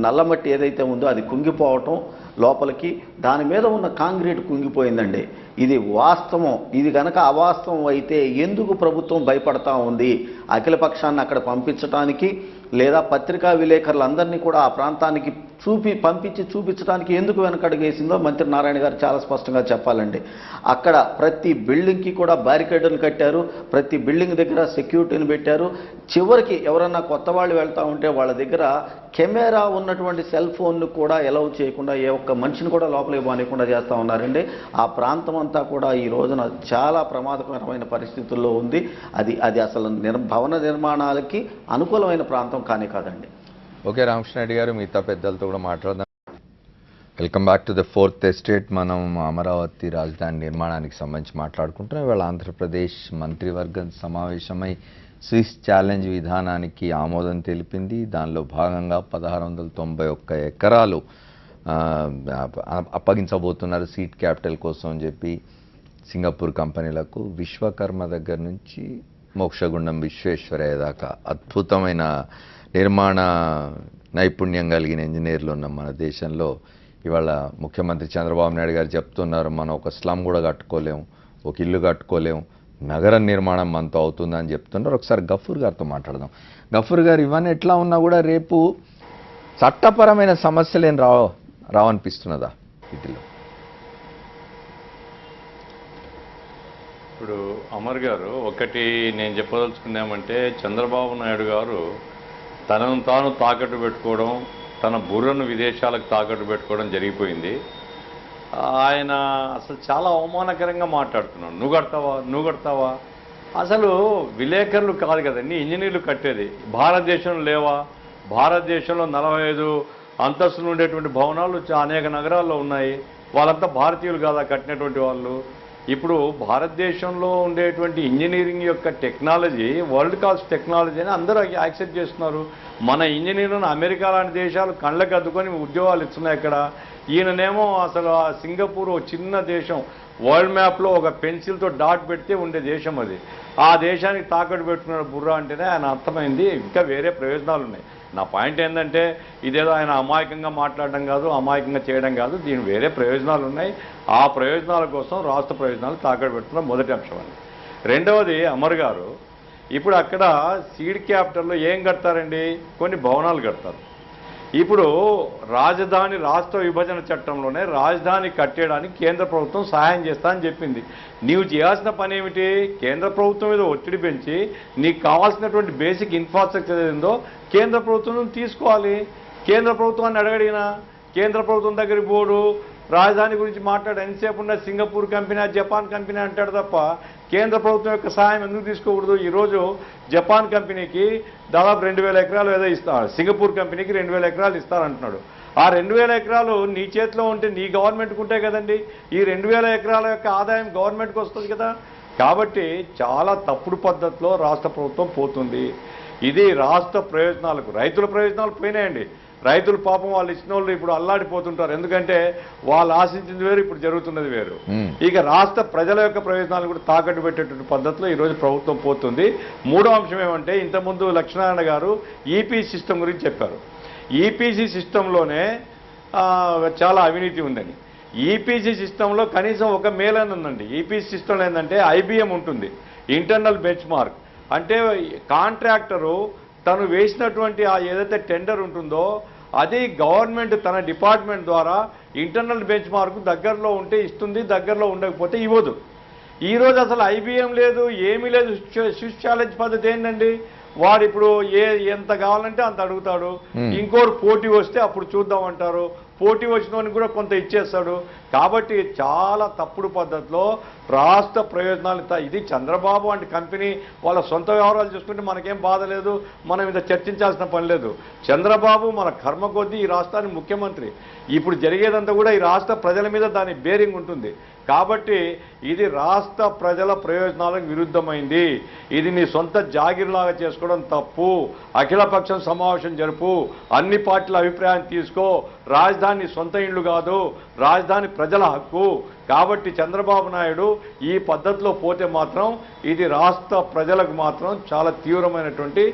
[SPEAKER 5] నల్లమట్టి ఏదైతే ఉందో అది కుంగిపోవటం లోపలికి, దాని మీద ఉన్న కాంక్రీట్ కుంగిపోయిందండి. ఇది వాస్తవం. ఇది కనుక అవాస్తవం అయితే ఎందుకు ప్రభుత్వం భయపడతా ఉంది? అఖిలపక్షాన్ని అక్కడ పంపించడానికి లేదా పత్రికా విలేకరులందరినీ కూడా ఆ ప్రాంతానికి పంపించి చూపించడానికి ఎందుకు వెనకడుగేసిందో మంత్రి నారాయణ గారు చాలా స్పష్టంగా చెప్పాలండి. అక్కడ ప్రతి బిల్డింగ్కి కూడా బ్యారికేడ్లు కట్టారు, ప్రతి బిల్డింగ్ దగ్గర సెక్యూరిటీని పెట్టారు. చివరికి ఎవరన్నా కొత్త వాళ్ళు వెళ్తూ ఉంటే వాళ్ళ దగ్గర కెమెరా ఉన్నటువంటి సెల్ ఫోన్ను కూడా ఎలవ్ చేయకుండా ఏ ఒక్క మనిషిని కూడా లోపలికి పోనీయకుండా చేస్తూ ఉన్నారండి. ఆ ప్రాంతం అంతా కూడా ఈ రోజున చాలా ప్రమాదకరమైన పరిస్థితుల్లో ఉంది. అది అసలు భవన నిర్మాణాలకి అనుకూలమైన ప్రాంతం కానీ కాదండి.
[SPEAKER 1] ఓకే రామకృష్ణారెడ్డి గారు, మిగతా పెద్దలతో కూడా మాట్లాడదాం. Welcome back to the 4th estate. మనం అమరావతి రాజధాని నిర్మాణానికి సంబంధించి మాట్లాడుకుంటున్నాం. ఇవాళ ఆంధ్రప్రదేశ్ మంత్రివర్గం సమావేశమై స్విస్ ఛాలెంజ్ విధానానికి ఆమోదం తెలిపింది. దానిలో భాగంగా 1691 ఎకరాలు అప్పగించబోతున్నారు సీడ్ క్యాపిటల్ కోసం అని చెప్పి సింగపూర్ కంపెనీలకు. విశ్వకర్మ దగ్గర నుంచి మోక్షగుండం విశ్వేశ్వరయ్య దాకా అద్భుతమైన నిర్మాణ నైపుణ్యం కలిగిన ఇంజనీర్లు ఉన్న మన దేశంలో ఇవాళ ముఖ్యమంత్రి చంద్రబాబు నాయుడు గారు చెప్తున్నారు మనం ఒక స్లమ్ కూడా కట్టుకోలేము, ఒక ఇల్లు కట్టుకోలేము, నగర నిర్మాణం మనతో అవుతుందని చెప్తున్నారు. ఒకసారి గఫూర్ గారితో మాట్లాడదాం. గఫూర్ గారు, ఇవన్నీ ఎట్లా ఉన్నా కూడా రేపు చట్టపరమైన సమస్యలు ఏం రావనిపిస్తున్నదా వీటిలో?
[SPEAKER 6] ఇప్పుడు అమర్ గారు, ఒకటి నేను చెప్పదలుచుకున్నామంటే చంద్రబాబు నాయుడు గారు తనను తాను తాకట్టు పెట్టుకోవడం, తన బుర్రను విదేశాలకు తాకట్టు పెట్టుకోవడం జరిగిపోయింది. ఆయన అసలు చాలా అవమానకరంగా మాట్లాడుతున్నాడు. నువ్వు కడతావా అసలు విలేకరులు కాదు కదండి ఇంజనీర్లు కట్టేది. భారతదేశంలో లేవా? భారతదేశంలో 45 అంతస్తులు ఉండేటువంటి భవనాలు అనేక నగరాల్లో ఉన్నాయి. వాళ్ళంతా భారతీయులు కాదా కట్టినటువంటి వాళ్ళు? ఇప్పుడు భారతదేశంలో ఉండేటువంటి ఇంజనీరింగ్ యొక్క టెక్నాలజీ వరల్డ్ క్లాస్ టెక్నాలజీ అని అందరూ యాక్సెప్ట్ చేస్తున్నారు. మన ఇంజనీర్లను అమెరికా లాంటి దేశాలు కళ్ళకు అద్దుకొని ఉద్యోగాలు ఇస్తున్నాయి అక్కడ. ఈయననేమో అసలు ఆ సింగపూర్ చిన్న దేశం, వరల్డ్ మ్యాప్లో ఒక పెన్సిల్తో డాట్ పెడితే ఉండే దేశం అది. ఆ దేశానికి తాకట్టు పెట్టుకున్న బుర్రా అంటేనే ఆయన అర్థమైంది ఇంకా వేరే ప్రయోజనాలు ఉన్నాయి. నా పాయింట్ ఏంటంటే ఇదేదో ఆయన అమాయకంగా మాట్లాడడం కాదు, అమాయకంగా చేయడం కాదు, దీని వేరే ప్రయోజనాలు ఉన్నాయి. ఆ ప్రయోజనాల కోసం రాష్ట్ర ప్రయోజనాలు తాకట్టు పెట్టుకున్న మొదటి అంశం అని. రెండవది అమర్ గారు ఇప్పుడు అక్కడ సీడ్ క్యాపిటల్లో ఏం కడతారండి? కొన్ని భవనాలు కడతారు. ఇప్పుడు రాజధాని రాష్ట్ర విభజన చట్టంలోనే రాజధాని కట్టేయడానికి కేంద్ర ప్రభుత్వం సహాయం చేస్తా అని చెప్పింది. నీవు చేయాల్సిన పని ఏమిటి? కేంద్ర ప్రభుత్వం మీద ఒత్తిడి పెంచి నీకు కావాల్సినటువంటి బేసిక్ ఇన్ఫ్రాస్ట్రక్చర్ ఏందో కేంద్ర ప్రభుత్వం తీసుకోవాలి. కేంద్ర ప్రభుత్వాన్ని అడగడినా కేంద్ర ప్రభుత్వం దగ్గరికి పోడు. రాజధాని గురించి మాట్లాడే ఎంతసేపు ఉన్న సింగపూర్ కంపెనీ, జపాన్ కంపెనీ అంటాడు తప్ప కేంద్ర ప్రభుత్వం యొక్క సహాయం ఎందుకు తీసుకోకూడదు? ఈరోజు జపాన్ కంపెనీకి దాదాపు 2000 ఎకరాలు ఏదో ఇస్తారు, సింగపూర్ కంపెనీకి 2000 ఎకరాలు ఇస్తారంటున్నాడు. ఆ 2000 ఎకరాలు నీ చేతిలో ఉంటే నీ గవర్నమెంట్కి ఉంటాయి కదండి. ఈ 2000 ఎకరాల యొక్క ఆదాయం గవర్నమెంట్కి వస్తుంది కదా. కాబట్టి చాలా తప్పుడు పద్ధతిలో రాష్ట్ర ప్రభుత్వం పోతుంది. ఇది రాష్ట్ర ప్రయోజనాలకు, రైతుల ప్రయోజనాలు పోయినాయండి. రైతులు పాపం వాళ్ళు ఇచ్చిన వాళ్ళు ఇప్పుడు అల్లాడిపోతుంటారు. ఎందుకంటే వాళ్ళు ఆశించింది వేరు, ఇప్పుడు జరుగుతున్నది వేరు. ఇక రాష్ట్ర ప్రజల యొక్క ప్రయోజనాలు కూడా తాకట్టు పెట్టేటువంటి పద్ధతిలో ఈరోజు ప్రభుత్వం పోతుంది. మూడో అంశం ఏమంటే ఇంతకుముందు లక్ష్మీనారాయణ గారు ఈపీ సిస్టమ్ గురించి చెప్పారు. ఈపీసీ సిస్టంలోనే చాలా అవినీతి ఉందని. ఈపీసీ సిస్టంలో కనీసం ఒక మేలని ఉందండి. ఈపీసీ సిస్టంలో ఏంటంటే ఐబిఎం ఉంటుంది, ఇంటర్నల్ బెంచ్ మార్క్. అంటే కాంట్రాక్టరు తను వేసినటువంటి ఆ ఏదైతే టెండర్ ఉంటుందో అది గవర్నమెంట్ తన డిపార్ట్మెంట్ ద్వారా ఇంటర్నల్ బెంచ్ మార్క్ దగ్గరలో ఉంటే ఇస్తుంది, దగ్గరలో ఉండకపోతే ఇవ్వదు. ఈరోజు అసలు ఐబిఎం లేదు, ఏమీ లేదు. స్విస్ ఛాలెంజ్ పద్ధతి ఏంటండి? వాడు ఇప్పుడు ఎంత కావాలంటే అంత అడుగుతాడు. ఇంకోరు పోటీ వస్తే అప్పుడు చూద్దామంటారు. పోటీ వచ్చిన కూడా కొంత ఇచ్చేస్తాడు. కాబట్టి చాలా తప్పుడు పద్ధతిలో రాష్ట్ర ప్రయోజనాలు. ఇది చంద్రబాబు వంటి కంపెనీ వాళ్ళ సొంత వ్యవహారాలు చూసుకుంటే మనకేం బాధ లేదు, మనం ఇంత చర్చించాల్సిన పని లేదు. చంద్రబాబు మన కర్మ కొద్దీ ఈ రాష్ట్రానికి ముఖ్యమంత్రి. ఇప్పుడు జరిగేదంతా కూడా ఈ రాష్ట్ర ప్రజల మీద దాని బేరింగ్ ఉంటుంది. కాబట్టి ఇది రాష్ట్ర ప్రజల ప్రయోజనాలకు విరుద్ధమైంది. ఇది నీ సొంత జాగిర్లాగా చేసుకోవడం తప్పు. అఖిలపక్షం సమావేశం జరుపు, అన్ని పార్టీల అభిప్రాయాన్ని తీసుకో. రాజధాని సొంత ఇళ్ళు కాదు, రాజధాని ప్రజల హక్కు. కాబట్టి చంద్రబాబు నాయుడు ఈ పద్ధతిలో పోతే మాత్రం ఇది రాష్ట్ర ప్రజలకు మాత్రం చాలా తీవ్రమైనటువంటి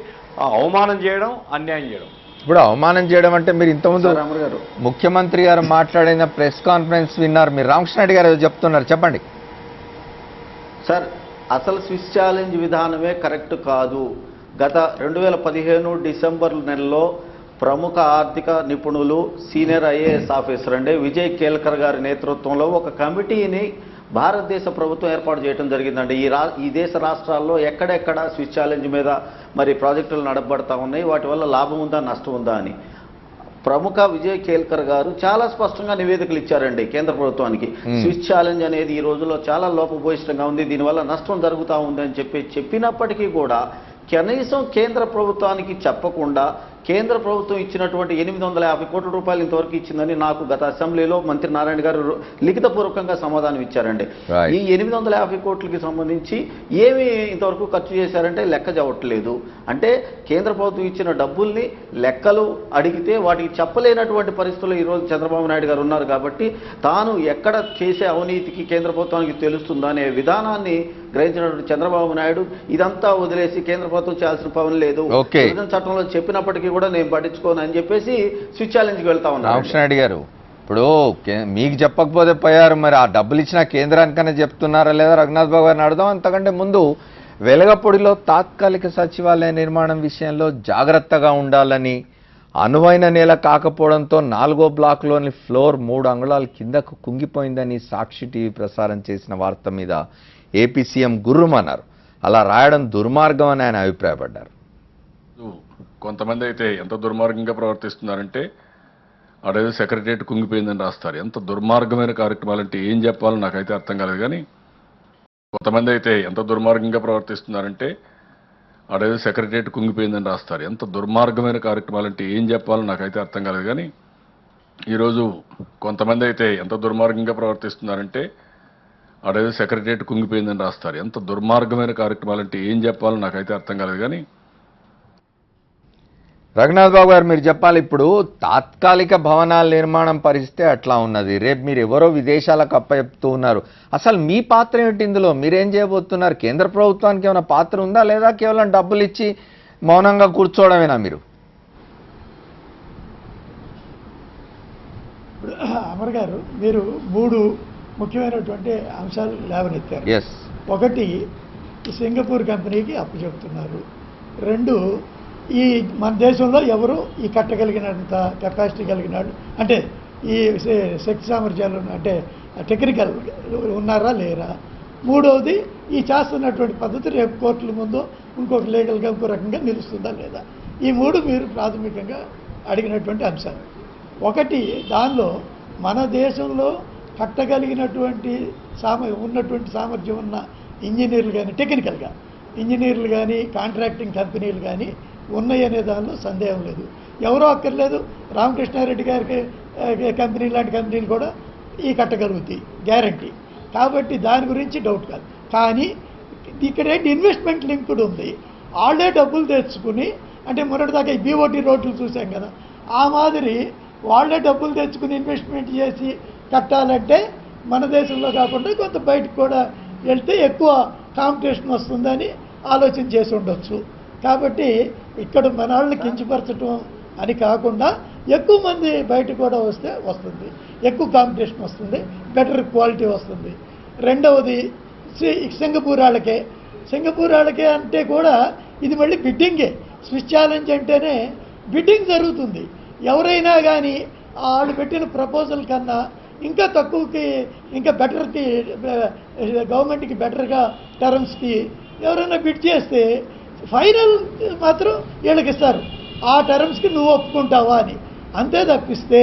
[SPEAKER 6] అవమానం చేయడం, అన్యాయం చేయడం.
[SPEAKER 1] ఇప్పుడు అవమానం చేయడం అంటే మీరు ఇంతకుముందు
[SPEAKER 5] రామర్ గారు
[SPEAKER 1] ముఖ్యమంత్రి గారు మాట్లాడిన ప్రెస్ కాన్ఫరెన్స్ విన్నారు, మీరు రామకృష్ణ రెడ్డి గారు ఏదో చెప్తున్నారు, చెప్పండి
[SPEAKER 5] సార్. అసలు స్విస్ ఛాలెంజ్ విధానమే కరెక్ట్ కాదు. గత 2015 డిసెంబర్ నెలలో ప్రముఖ ఆర్థిక నిపుణులు, సీనియర్ ఐఏఎస్ ఆఫీసర్ అండి విజయ్ కేల్కర్ గారి నేతృత్వంలో ఒక కమిటీని భారతదేశ ప్రభుత్వం ఏర్పాటు చేయడం జరిగిందండి. ఈ దేశ రాష్ట్రాల్లో ఎక్కడెక్కడ స్విస్ ఛాలెంజ్ మీద మరి ప్రాజెక్టులు నడపబడతా ఉన్నాయి, వాటి వల్ల లాభం ఉందా నష్టం ఉందా అని ప్రముఖ విజయ్ కేల్కర్ గారు చాలా స్పష్టంగా నివేదికలు ఇచ్చారండి కేంద్ర ప్రభుత్వానికి. స్విస్ ఛాలెంజ్ అనేది ఈ రోజుల్లో చాలా లోపభూయిష్టంగా ఉంది, దీనివల్ల నష్టం జరుగుతూ ఉంది అని చెప్పినప్పటికీ కూడా కనీసం కేంద్ర ప్రభుత్వానికి చెప్పకుండా కేంద్ర ప్రభుత్వం ఇచ్చినటువంటి 850 కోట్ల రూపాయలు ఇంతవరకు ఇచ్చిందని నాకు గత అసెంబ్లీలో మంత్రి నారాయణ గారు లిఖితపూర్వకంగా సమాధానం ఇచ్చారండి. ఈ 850 కోట్లకి సంబంధించి ఏమి ఇంతవరకు ఖర్చు చేశారంటే లెక్క చెప్పట్లేదు. అంటే కేంద్ర ప్రభుత్వం ఇచ్చిన డబ్బుల్ని లెక్కలు అడిగితే వాటికి చెప్పలేనటువంటి పరిస్థితుల్లో ఈరోజు చంద్రబాబు నాయుడు గారు ఉన్నారు. కాబట్టి తాను ఎక్కడ చేసే అవినీతికి కేంద్ర ప్రభుత్వానికి తెలుస్తుందా అనే విధానాన్ని గ్రహించినటువంటి చంద్రబాబు నాయుడు ఇదంతా వదిలేసి కేంద్ర ప్రభుత్వం చేయాల్సిన పని లేదు, విభజన చట్టంలో చెప్పినప్పటికీ కూడా నేను పట్టించుకోను అని చెప్పేసి స్విచ్ ఛాలెంజ్కి వెళ్తా ఉన్నాను.
[SPEAKER 1] రామకృష్ణ రెడ్డి గారు ఇప్పుడు మీకు చెప్పకపోతే పోయారు, మరి ఆ డబ్బులు ఇచ్చిన కేంద్రానికన్నా చెప్తున్నారా లేదా రఘునాథ్ బాబు గారిని అడదాం. అంతకంటే ముందు వెలగపూడిలో తాత్కాలిక సచివాలయ నిర్మాణం విషయంలో జాగ్రత్తగా ఉండాలని, అనువైన నేల కాకపోవడంతో 4వ బ్లాక్లోని ఫ్లోర్ 3 అంగుళాల కిందకు కుంగిపోయిందని సాక్షి టీవీ ప్రసారం చేసిన వార్త మీద ఏపీ సీఎం గుర్రుమన్నారు. అలా రాయడం దుర్మార్గం అని ఆయన అభిప్రాయపడ్డారు.
[SPEAKER 3] కొంతమంది అయితే ఎంత దుర్మార్గంగా ప్రవర్తిస్తున్నారంటే అడేదో సెక్రటరియట్ కుంగిపోయిందని రాస్తారు. ఎంత దుర్మార్గమైన కార్యక్రమాలంటే ఏం చెప్పాలో నాకైతే అర్థం కాలేదు. కానీ కొంతమంది అయితే ఎంత దుర్మార్గంగా ప్రవర్తిస్తున్నారంటే ఆడేదో సెక్రటరియట్ కుంగిపోయిందని రాస్తారు. ఎంత దుర్మార్గమైన కార్యక్రమాలు అంటే ఏం చెప్పాలో నాకైతే అర్థం కాలేదు. కానీ ఈరోజు కొంతమంది అయితే ఎంత దుర్మార్గంగా ప్రవర్తిస్తున్నారంటే ఆడేదో సెక్రటరియట్ కుంగిపోయిందని రాస్తారు. ఎంత దుర్మార్గమైన కార్యక్రమాలు అంటే ఏం చెప్పాలో నాకైతే అర్థం కాలేదు. కానీ
[SPEAKER 1] రఘునాథ్ బాబు గారు మీరు చెప్పాలి, ఇప్పుడు తాత్కాలిక భవనాల నిర్మాణం పరిస్థితి అట్లా ఉన్నది. రేపు మీరు ఎవరో విదేశాలకు అప్పచెప్తూ ఉన్నారు. అసలు మీ పాత్ర ఏమిటి ఇందులో? మీరేం చేయబోతున్నారు? కేంద్ర ప్రభుత్వానికి ఏమైనా పాత్ర ఉందా, లేదా కేవలం డబ్బులు ఇచ్చి మౌనంగా కూర్చోవడమేనా మీరు?
[SPEAKER 7] అమర్ గారు, మీరు 3 ముఖ్యమైనటువంటి అంశాలు లేవనెత్తారు.
[SPEAKER 1] ఎస్.
[SPEAKER 7] ఒకటి, ఈ సింగపూర్ కంపెనీకి అప్పు చెప్తున్నారు. 2, ఈ మన దేశంలో ఎవరు ఈ కట్టగలిగినంత కెపాసిటీ కలిగినాడు, అంటే ఈ శక్తి సామర్థ్యాలు అంటే టెక్నికల్ ఉన్నారా లేరా. 3వది, ఈ చేస్తున్నటువంటి పద్ధతి రేపు కోర్టుల ముందు ఇంకొక లీగల్గా ఇంకో రకంగా నిలుస్తుందా లేదా. ఈ 3 మీరు ప్రాథమికంగా అడిగినటువంటి అంశాలు. ఒకటి, దానిలో మన దేశంలో కట్టగలిగినటువంటి ఉన్నటువంటి సామర్థ్యం ఉన్న ఇంజనీర్లు కానీ, టెక్నికల్గా ఇంజనీర్లు కానీ, కాంట్రాక్టింగ్ కంపెనీలు కానీ ఉన్నాయనే దానిలో సందేహం లేదు. ఎవరో అక్కర్లేదు, రామకృష్ణారెడ్డి గారికి కంపెనీ లాంటి కంపెనీలు కూడా ఈ కట్టగలుగుతాయి, గ్యారంటీ. కాబట్టి దాని గురించి డౌట్ కాదు. కానీ ఇక్కడ ఏంటి, ఇన్వెస్ట్మెంట్ లింక్డ్ ఉంది. వాళ్ళే డబ్బులు తెచ్చుకుని, అంటే మొన్నటిదాకా ఈ బీఓటీ రోడ్లు చూసాం కదా, ఆ మాదిరి వాళ్ళే డబ్బులు తెచ్చుకుని ఇన్వెస్ట్మెంట్ చేసి కట్టాలంటే మన దేశంలో కాకుండా కొంత బయటకు కూడా వెళ్తే ఎక్కువ కాంపిటీషన్ వస్తుందని ఆలోచన చేసి ఉండొచ్చు. కాబట్టి ఇక్కడ మన వాళ్ళని కించపరచడం అని కాకుండా ఎక్కువ మంది బయట కూడా వస్తుంది, ఎక్కువ కాంపిటీషన్ వస్తుంది, బెటర్ క్వాలిటీ వస్తుంది. 2వది, సింగపూర్ వాళ్ళకే అంటే కూడా ఇది మళ్ళీ బిడ్డింగే. స్విస్ ఛాలెంజ్ అంటేనే బిడ్డింగ్ జరుగుతుంది. ఎవరైనా కానీ వాళ్ళు పెట్టిన ప్రపోజల్ కన్నా ఇంకా తక్కువకి, ఇంకా బెటర్కి, గవర్నమెంట్కి బెటర్గా టర్మ్స్కి ఎవరైనా బిడ్ చేస్తే ఫైనల్ మాత్రం వీళ్ళకి ఇస్తారు, ఆ టర్మ్స్కి నువ్వు ఒప్పుకుంటావా అని. అంతే తప్పిస్తే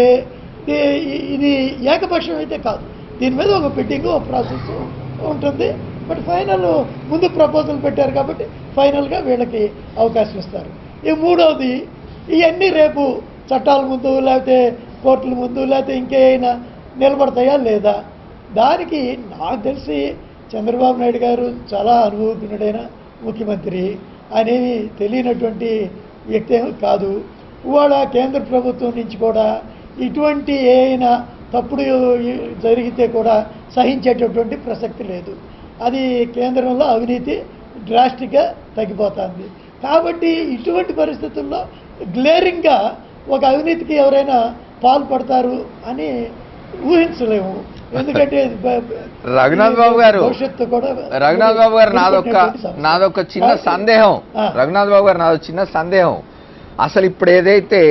[SPEAKER 7] ఇది ఏకపక్షం అయితే కాదు. దీని మీద ఒక బిడ్డింగ్, ఒక ప్రాసెస్ ఉంటుంది. బట్ ఫైనల్ ముందు ప్రపోజల్ పెట్టారు కాబట్టి ఫైనల్గా వీళ్ళకి అవకాశం ఇస్తారు. ఈ 3వది, ఇవన్నీ రేపు చట్టాల ముందు లేకపోతే కోర్టుల ముందు లేకపోతే ఇంకేమైనా నిలబడతాయా లేదా. దానికి నాకు తెలిసి చంద్రబాబు నాయుడు గారు చాలా అనుభవజ్ఞుడైన ముఖ్యమంత్రి, అనేవి తెలియనటువంటి వ్యక్తి కాదు. ఇవాళ కేంద్ర ప్రభుత్వం నుంచి కూడా ఇటువంటి ఏమైనా తప్పుడు జరిగితే కూడా సహించేటటువంటి ప్రసక్తి లేదు. అది కేంద్రంలో అవినీతి డ్రాస్టిక్గా తగ్గిపోతుంది. కాబట్టి ఇటువంటి పరిస్థితుల్లో గ్లేరింగ్గా ఒక అవినీతికి ఎవరైనా పాల్పడతారు అని ఊహించలేము. ఎందుకంటే
[SPEAKER 1] రఘునాథ్ బాబు గారు,
[SPEAKER 7] భవిష్యత్తు కూడా
[SPEAKER 1] రఘునాథ్ బాబు గారు నాదొక చిన్న సందేహం. రఘునాథ్ బాబు గారు నాదొక చిన్న సందేహం. అసలు ఇప్పుడు ఏదైతే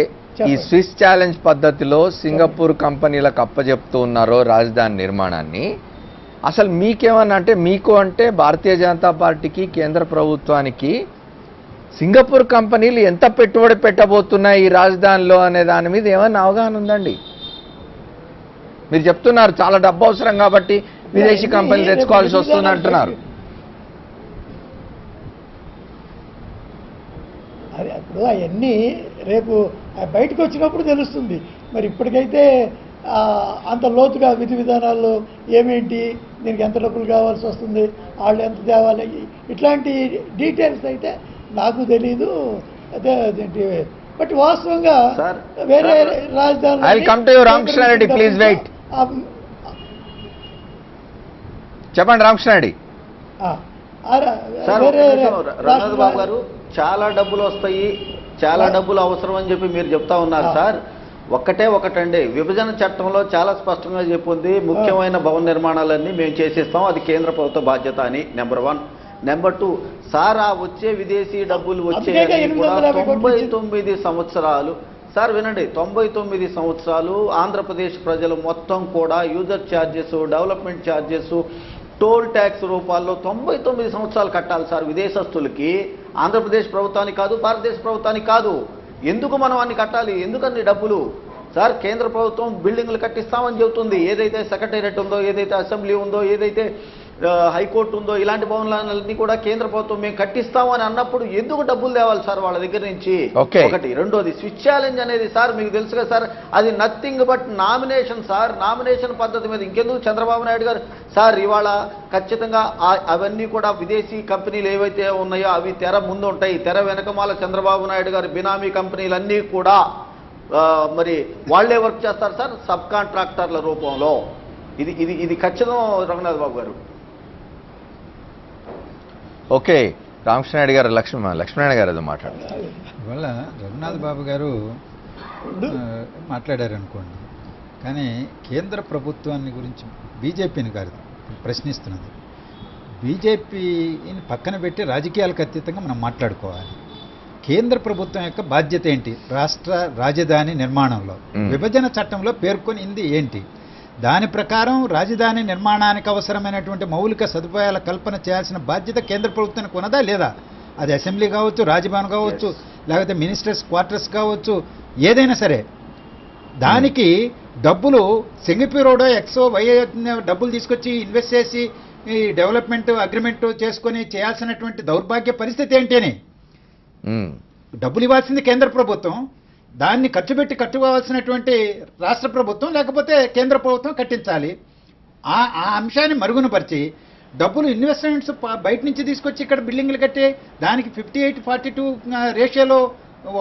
[SPEAKER 1] ఈ స్విస్ ఛాలెంజ్ పద్ధతిలో సింగపూర్ కంపెనీలకు అప్పచెప్తూ ఉన్నారో రాజధాని నిర్మాణాన్ని, అసలు మీకేమన్నా అంటే, మీకు అంటే భారతీయ జనతా పార్టీకి, కేంద్ర ప్రభుత్వానికి సింగపూర్ కంపెనీలు ఎంత పెట్టుబడి పెట్టబోతున్నాయి ఈ రాజధానిలో అనే దాని మీద ఏమన్నా అవగాహన ఉందండి? మీరు చెప్తున్నారు చాలా డబ్బు అవసరం కాబట్టి విదేశీ కంపెనీలు తెచ్చుకోవాల్సి వస్తుంది అంటున్నారు.
[SPEAKER 7] అది ఇప్పుడు అవన్నీ రేపు బయటకు వచ్చినప్పుడు తెలుస్తుంది. మరి ఇప్పటికైతే అంత లోతుగా విధి విధానాల్లో ఏమేంటి, దీనికి ఎంత డబ్బులు కావాల్సి వస్తుంది, వాళ్ళు ఎంత తేవాలి, ఇట్లాంటి డీటెయిల్స్ అయితే నాకు తెలీదు. అదే అదేంటి, బట్ వాస్తవంగా వేరే రాజధాని
[SPEAKER 1] రామకృష్ణారెడ్డి, ప్లీజ్ వెయిట్. చెప్పండి రామకృష్ణారెడ్డి.
[SPEAKER 5] రఘునాథ్ బాబు గారు, చాలా డబ్బులు వస్తాయి, చాలా డబ్బులు అవసరం అని చెప్పి మీరు చెప్తా ఉన్నారు సార్. ఒకటండి, విభజన చట్టంలో చాలా స్పష్టంగా చెప్పింది, ముఖ్యమైన భవన నిర్మాణాలన్నీ మేము చేసేస్తాం, అది కేంద్ర ప్రభుత్వ బాధ్యత అని. నెంబర్ 1. నెంబర్ 2, సార్ ఆ వచ్చే విదేశీ డబ్బులు వచ్చే 99 సంవత్సరాలు సార్ వినండి, 99 సంవత్సరాలు ఆంధ్రప్రదేశ్ ప్రజలు మొత్తం కూడా user charges, development charges, toll tax రూపాల్లో 99 సంవత్సరాలు కట్టాలి సార్ విదేశస్తులకి. ఆంధ్రప్రదేశ్ ప్రభుత్వానికి కాదు, భారతదేశ ప్రభుత్వానికి కాదు. ఎందుకు మనం అన్ని కట్టాలి? ఎందుకన్ని డబ్బులు సార్? కేంద్ర ప్రభుత్వం బిల్డింగ్లు కట్టిస్తామని చెబుతుంది. ఏదైతే సెక్రటేరియట్ ఉందో, ఏదైతే అసెంబ్లీ ఉందో, ఏదైతే హైకోర్టు ఉందో ఇలాంటి భవనాలన్నీ కూడా కేంద్ర ప్రభుత్వం మేము కట్టిస్తామని అన్నప్పుడు ఎందుకు డబ్బులు తేవాలి సార్ వాళ్ళ దగ్గర నుంచి?
[SPEAKER 1] Okay.
[SPEAKER 5] ఒకటి. రెండోది స్విచ్ ఛాలెంజ్ అనేది సార్ మీకు తెలుసు కదా సార్, అది nothing but nomination sir. Nomination పద్ధతి మీద ఇంకెందుకు చంద్రబాబు నాయుడు గారు సార్ ఇవాళ ఖచ్చితంగా అవన్నీ కూడా విదేశీ కంపెనీలు ఏవైతే ఉన్నాయో అవి తెర ముందు ఉంటాయి, తెర వెనకమాల చంద్రబాబు నాయుడు గారు బినామీ కంపెనీలన్నీ కూడా మరి వాళ్లే వర్క్ చేస్తారు సార్ సబ్ కాంట్రాక్టర్ల రూపంలో. ఇది ఇది ఇది ఖచ్చితం రఘునాథ్ బాబు గారు.
[SPEAKER 1] ఓకే, రామకృష్ణారెడ్డి గారు లక్ష్మీనారాయణ గారు ఏదో మాట్లాడుతున్నారు.
[SPEAKER 4] ఇవాళ రఘునాథ్ బాబు గారు మాట్లాడారు అనుకోండి, కానీ కేంద్ర ప్రభుత్వాన్ని గురించి బీజేపీని గారు ప్రశ్నిస్తున్నది. బీజేపీని పక్కన పెట్టి రాజకీయాలకు అతీతంగా మనం మాట్లాడుకోవాలి. కేంద్ర ప్రభుత్వం యొక్క బాధ్యత ఏంటి? రాష్ట్ర రాజధాని నిర్మాణంలో విభజన చట్టంలో పేర్కొనింది ఏంటి? దాని ప్రకారం రాజధాని నిర్మాణానికి అవసరమైనటువంటి మౌలిక సదుపాయాల కల్పన చేయాల్సిన బాధ్యత కేంద్ర ప్రభుత్వానికి ఉన్నదా లేదా? అది అసెంబ్లీ కావచ్చు, రాజ్భవన్ కావచ్చు, లేకపోతే మినిస్టర్స్ క్వార్టర్స్ కావచ్చు, ఏదైనా సరే దానికి డబ్బులు సింగపూరోడో ఎక్సో వై డబ్బులు తీసుకొచ్చి ఇన్వెస్ట్ చేసి ఈ డెవలప్మెంట్ అగ్రిమెంట్ చేసుకొని చేయాల్సినటువంటి దౌర్భాగ్య పరిస్థితి ఏంటి అని. డబ్బులు ఇవ్వాల్సింది కేంద్ర ప్రభుత్వం, దాన్ని ఖర్చు పెట్టి కట్టుకోవాల్సినటువంటి రాష్ట్ర ప్రభుత్వం లేకపోతే కేంద్ర ప్రభుత్వం కట్టించాలి. ఆ అంశాన్ని మరుగునపరిచి డబ్బులు ఇన్వెస్ట్మెంట్స్ బయట నుంచి తీసుకొచ్చి ఇక్కడ బిల్డింగ్లు కట్టి దానికి 58-42 రేషియోలో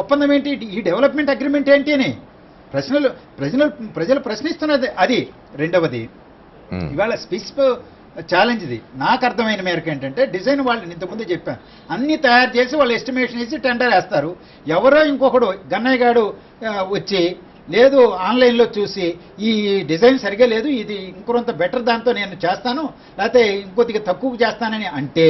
[SPEAKER 4] ఒప్పందం ఏంటి? ఈ డెవలప్మెంట్ అగ్రిమెంట్ ఏంటి అని ప్రజలు ప్రశ్నిస్తున్నది అది. రెండవది, ఇవాళ స్పీచ్ ఛాలెంజ్ది నాకు అర్థమైన మేరకు ఏంటంటే డిజైన్ వాళ్ళు ఇంతకుముందు చెప్పాను, అన్నీ తయారు చేసి వాళ్ళు ఎస్టిమేషన్ వేసి టెండర్ వేస్తారు. ఎవరో ఇంకొకడు గన్నయ్య గారు వచ్చి లేదు ఆన్లైన్లో చూసి ఈ డిజైన్ సరిగా లేదు, ఇది ఇంకొంత బెటర్ దాంతో నేను చేస్తాను లేకపోతే ఇంకొద్దిగా తక్కువ చేస్తానని అంటే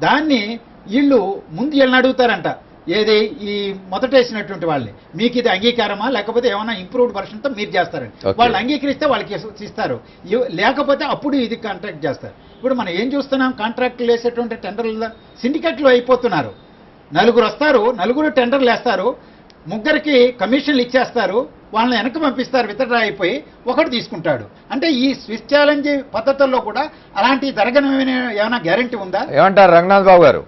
[SPEAKER 4] దాన్ని వీళ్ళు ముందు వీళ్ళని అడుగుతారంట. ఏది ఈ మొదట వేసినటువంటి వాళ్ళని, మీకు ఇది అంగీకారమా లేకపోతే ఏమైనా ఇంప్రూవ్డ్ వర్షన్తో మీరు చేస్తారని వాళ్ళు అంగీకరిస్తే వాళ్ళకి ఇస్తారు, లేకపోతే అప్పుడు ఇది కాంట్రాక్ట్ చేస్తారు. ఇప్పుడు మనం ఏం చూస్తున్నాం, కాంట్రాక్టులు వేసేటువంటి టెండర్ల సిండికేట్లు అయిపోతున్నారు. నలుగురు వస్తారు, నలుగురు టెండర్లు వేస్తారు, ముగ్గురికి కమిషన్లు ఇచ్చేస్తారు, వాళ్ళని వెనక్కి పంపిస్తారు, విత్డ్రా అయిపోయి ఒకటి తీసుకుంటాడు. అంటే ఈ స్విచ్ ఛాలెంజ్ పద్ధతుల్లో కూడా అలాంటి జరగని ఏమైనా గ్యారంటీ ఉందా?
[SPEAKER 1] ఏమంటారు రఘునాథ్ బాబు గారు?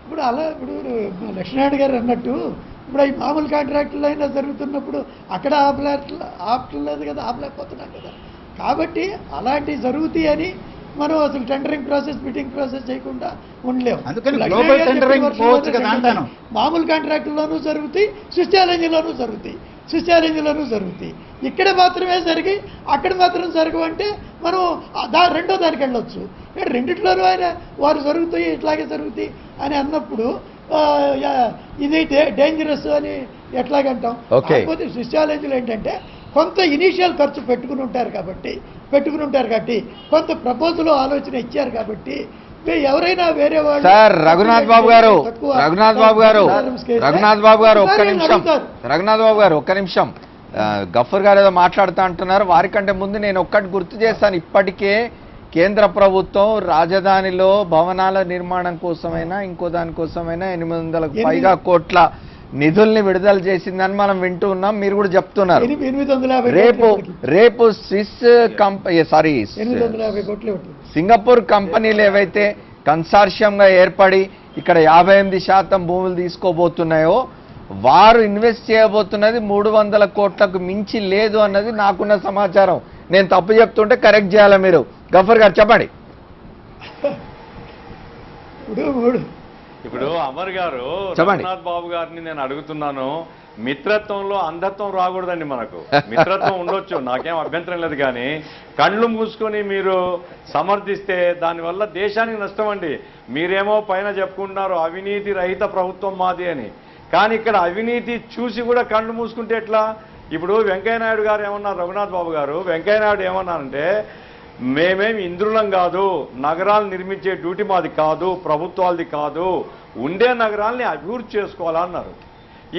[SPEAKER 7] ఇప్పుడు లక్ష్మీనారాయణ గారు అన్నట్టు ఇప్పుడు ఈ మామూలు కాంట్రాక్టులు అయినా జరుగుతున్నప్పుడు అక్కడ ఆపట్లేదు కదా, ఆపలేకపోతున్నాం కదా. కాబట్టి అలాంటివి జరుగుతాయి అని మనం అసలు టెండరింగ్ ప్రాసెస్ బిడ్డింగ్ ప్రాసెస్ చేయకుండా ఉండలేము.
[SPEAKER 4] అందుకని గ్లోబల్ టెండరింగ్ పోవచ్చు కదా అంటాను.
[SPEAKER 7] మామూలు కాంట్రాక్టుల్లోనూ జరుగుతాయి, స్విచ్ ఛాలెంజ్లోనూ జరుగుతాయి, స్విచ్ ఛాలెంజ్లోనూ జరుగుతాయి. ఇక్కడ మాత్రమే జరిగి అక్కడ మాత్రం జరగవంటే మనం రెండో దానికి వెళ్ళొచ్చు. రెండిట్లోనూ ఆయన వారు జరుగుతాయి ఇట్లాగే జరుగుతాయి అని అన్నప్పుడు ఇది డేంజరస్ అని ఎట్లాగంటాం. కాకపోతే స్విచ్ ఛాలెంజ్లు ఏంటంటే కొంత ఇనీషియల్ ఖర్చు పెట్టుకుని ఉంటారు కాబట్టి కొంత ప్రపోజల్ ఆలోచన ఇచ్చారు కాబట్టి ఎవరైనా వేరే వాళ్ళు
[SPEAKER 1] సార్ రఘునాథ్ బాబు గారు ఒక్క నిమిషం గఫర్ గారు ఏదో మాట్లాడుతూ అంటున్నారు. వారికంటే ముందు నేను ఒక్కటి గుర్తు చేస్తాను. ఇప్పటికే కేంద్ర ప్రభుత్వం రాజధానిలో భవనాల నిర్మాణం కోసమైనా ఇంకో దానికోసమైనా 800కు పైగా కోట్ల నిధుల్ని విడుదల చేసిందని మనం వింటూ ఉన్నాం. మీరు కూడా చెప్తున్నారు రేపు స్విస్ సింగపూర్ కంపెనీలు ఏవైతే కన్సార్షియంగా ఏర్పడి ఇక్కడ 58% భూములు తీసుకోబోతున్నాయో వారు ఇన్వెస్ట్ చేయబోతున్నది 300 కోట్లకు మించి లేదు అన్నది నాకున్న సమాచారం. నేను తప్పు చెప్తుంటే కరెక్ట్ చేయాలి మీరు. గఫర్ గారు చెప్పండి.
[SPEAKER 6] ఇప్పుడు అమర్ గారు రఘునాథ్ బాబు గారిని నేను అడుగుతున్నాను, మిత్రత్వంలో అంధత్వం రాకూడదండి. మనకు మిత్రత్వం ఉండొచ్చు, నాకేం అభ్యంతరం లేదు, కానీ కళ్ళు మూసుకొని మీరు సమర్థిస్తే దానివల్ల దేశానికి నష్టం అండి. మీరేమో పైన చెప్పుకుంటున్నారు అవినీతి రహిత ప్రభుత్వం మాది అని, కానీ ఇక్కడ అవినీతి చూసి కూడా కళ్ళు మూసుకుంటే ఎట్లా? ఇప్పుడు వెంకయ్యనాయుడు గారు ఏమన్నారు, రఘునాథ్ బాబు గారు వెంకయ్యనాయుడు ఏమన్నారంటే మేమేమి ఇంద్రులం కాదు, నగరాలు నిర్మించే డ్యూటీ మాది కాదు, ప్రభుత్వాలది కాదు, ఉండే నగరాల్ని అభివృద్ధి చేసుకోవాలన్నారు.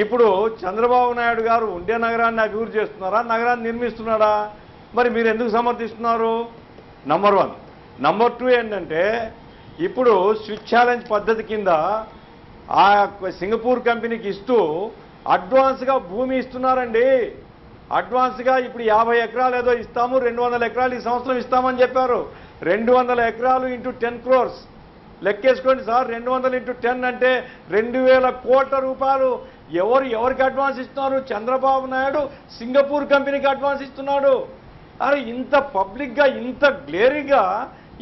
[SPEAKER 6] ఇప్పుడు చంద్రబాబు నాయుడు గారు ఉండే నగరాన్ని అభివృద్ధి చేస్తున్నారా, నగరాన్ని నిర్మిస్తున్నాడా? మరి మీరు ఎందుకు సమర్థిస్తున్నారు? నంబర్ 1. నంబర్ 2 ఏంటంటే ఇప్పుడు స్విచ్ ఛాలెంజ్ పద్ధతి కింద ఆ సింగపూర్ కంపెనీకి ఇస్తూ అడ్వాన్స్గా భూమి ఇస్తున్నారండి. అడ్వాన్స్గా ఇప్పుడు 50 ఎకరాలు ఏదో ఇస్తాము, 200 ఎకరాలు ఈ సంవత్సరం ఇస్తామని చెప్పారు. 200 ఎకరాలు ఇంటూ 10 crores లెక్కేసుకోండి సార్. 200 ఇంటూ 10 అంటే 2000 కోట్ల రూపాయలు ఎవరికి అడ్వాన్స్ ఇస్తున్నారు? చంద్రబాబు నాయుడు సింగపూర్ కంపెనీకి అడ్వాన్స్ ఇస్తున్నాడు. అరే ఇంత పబ్లిక్గా ఇంత గ్లేరీగా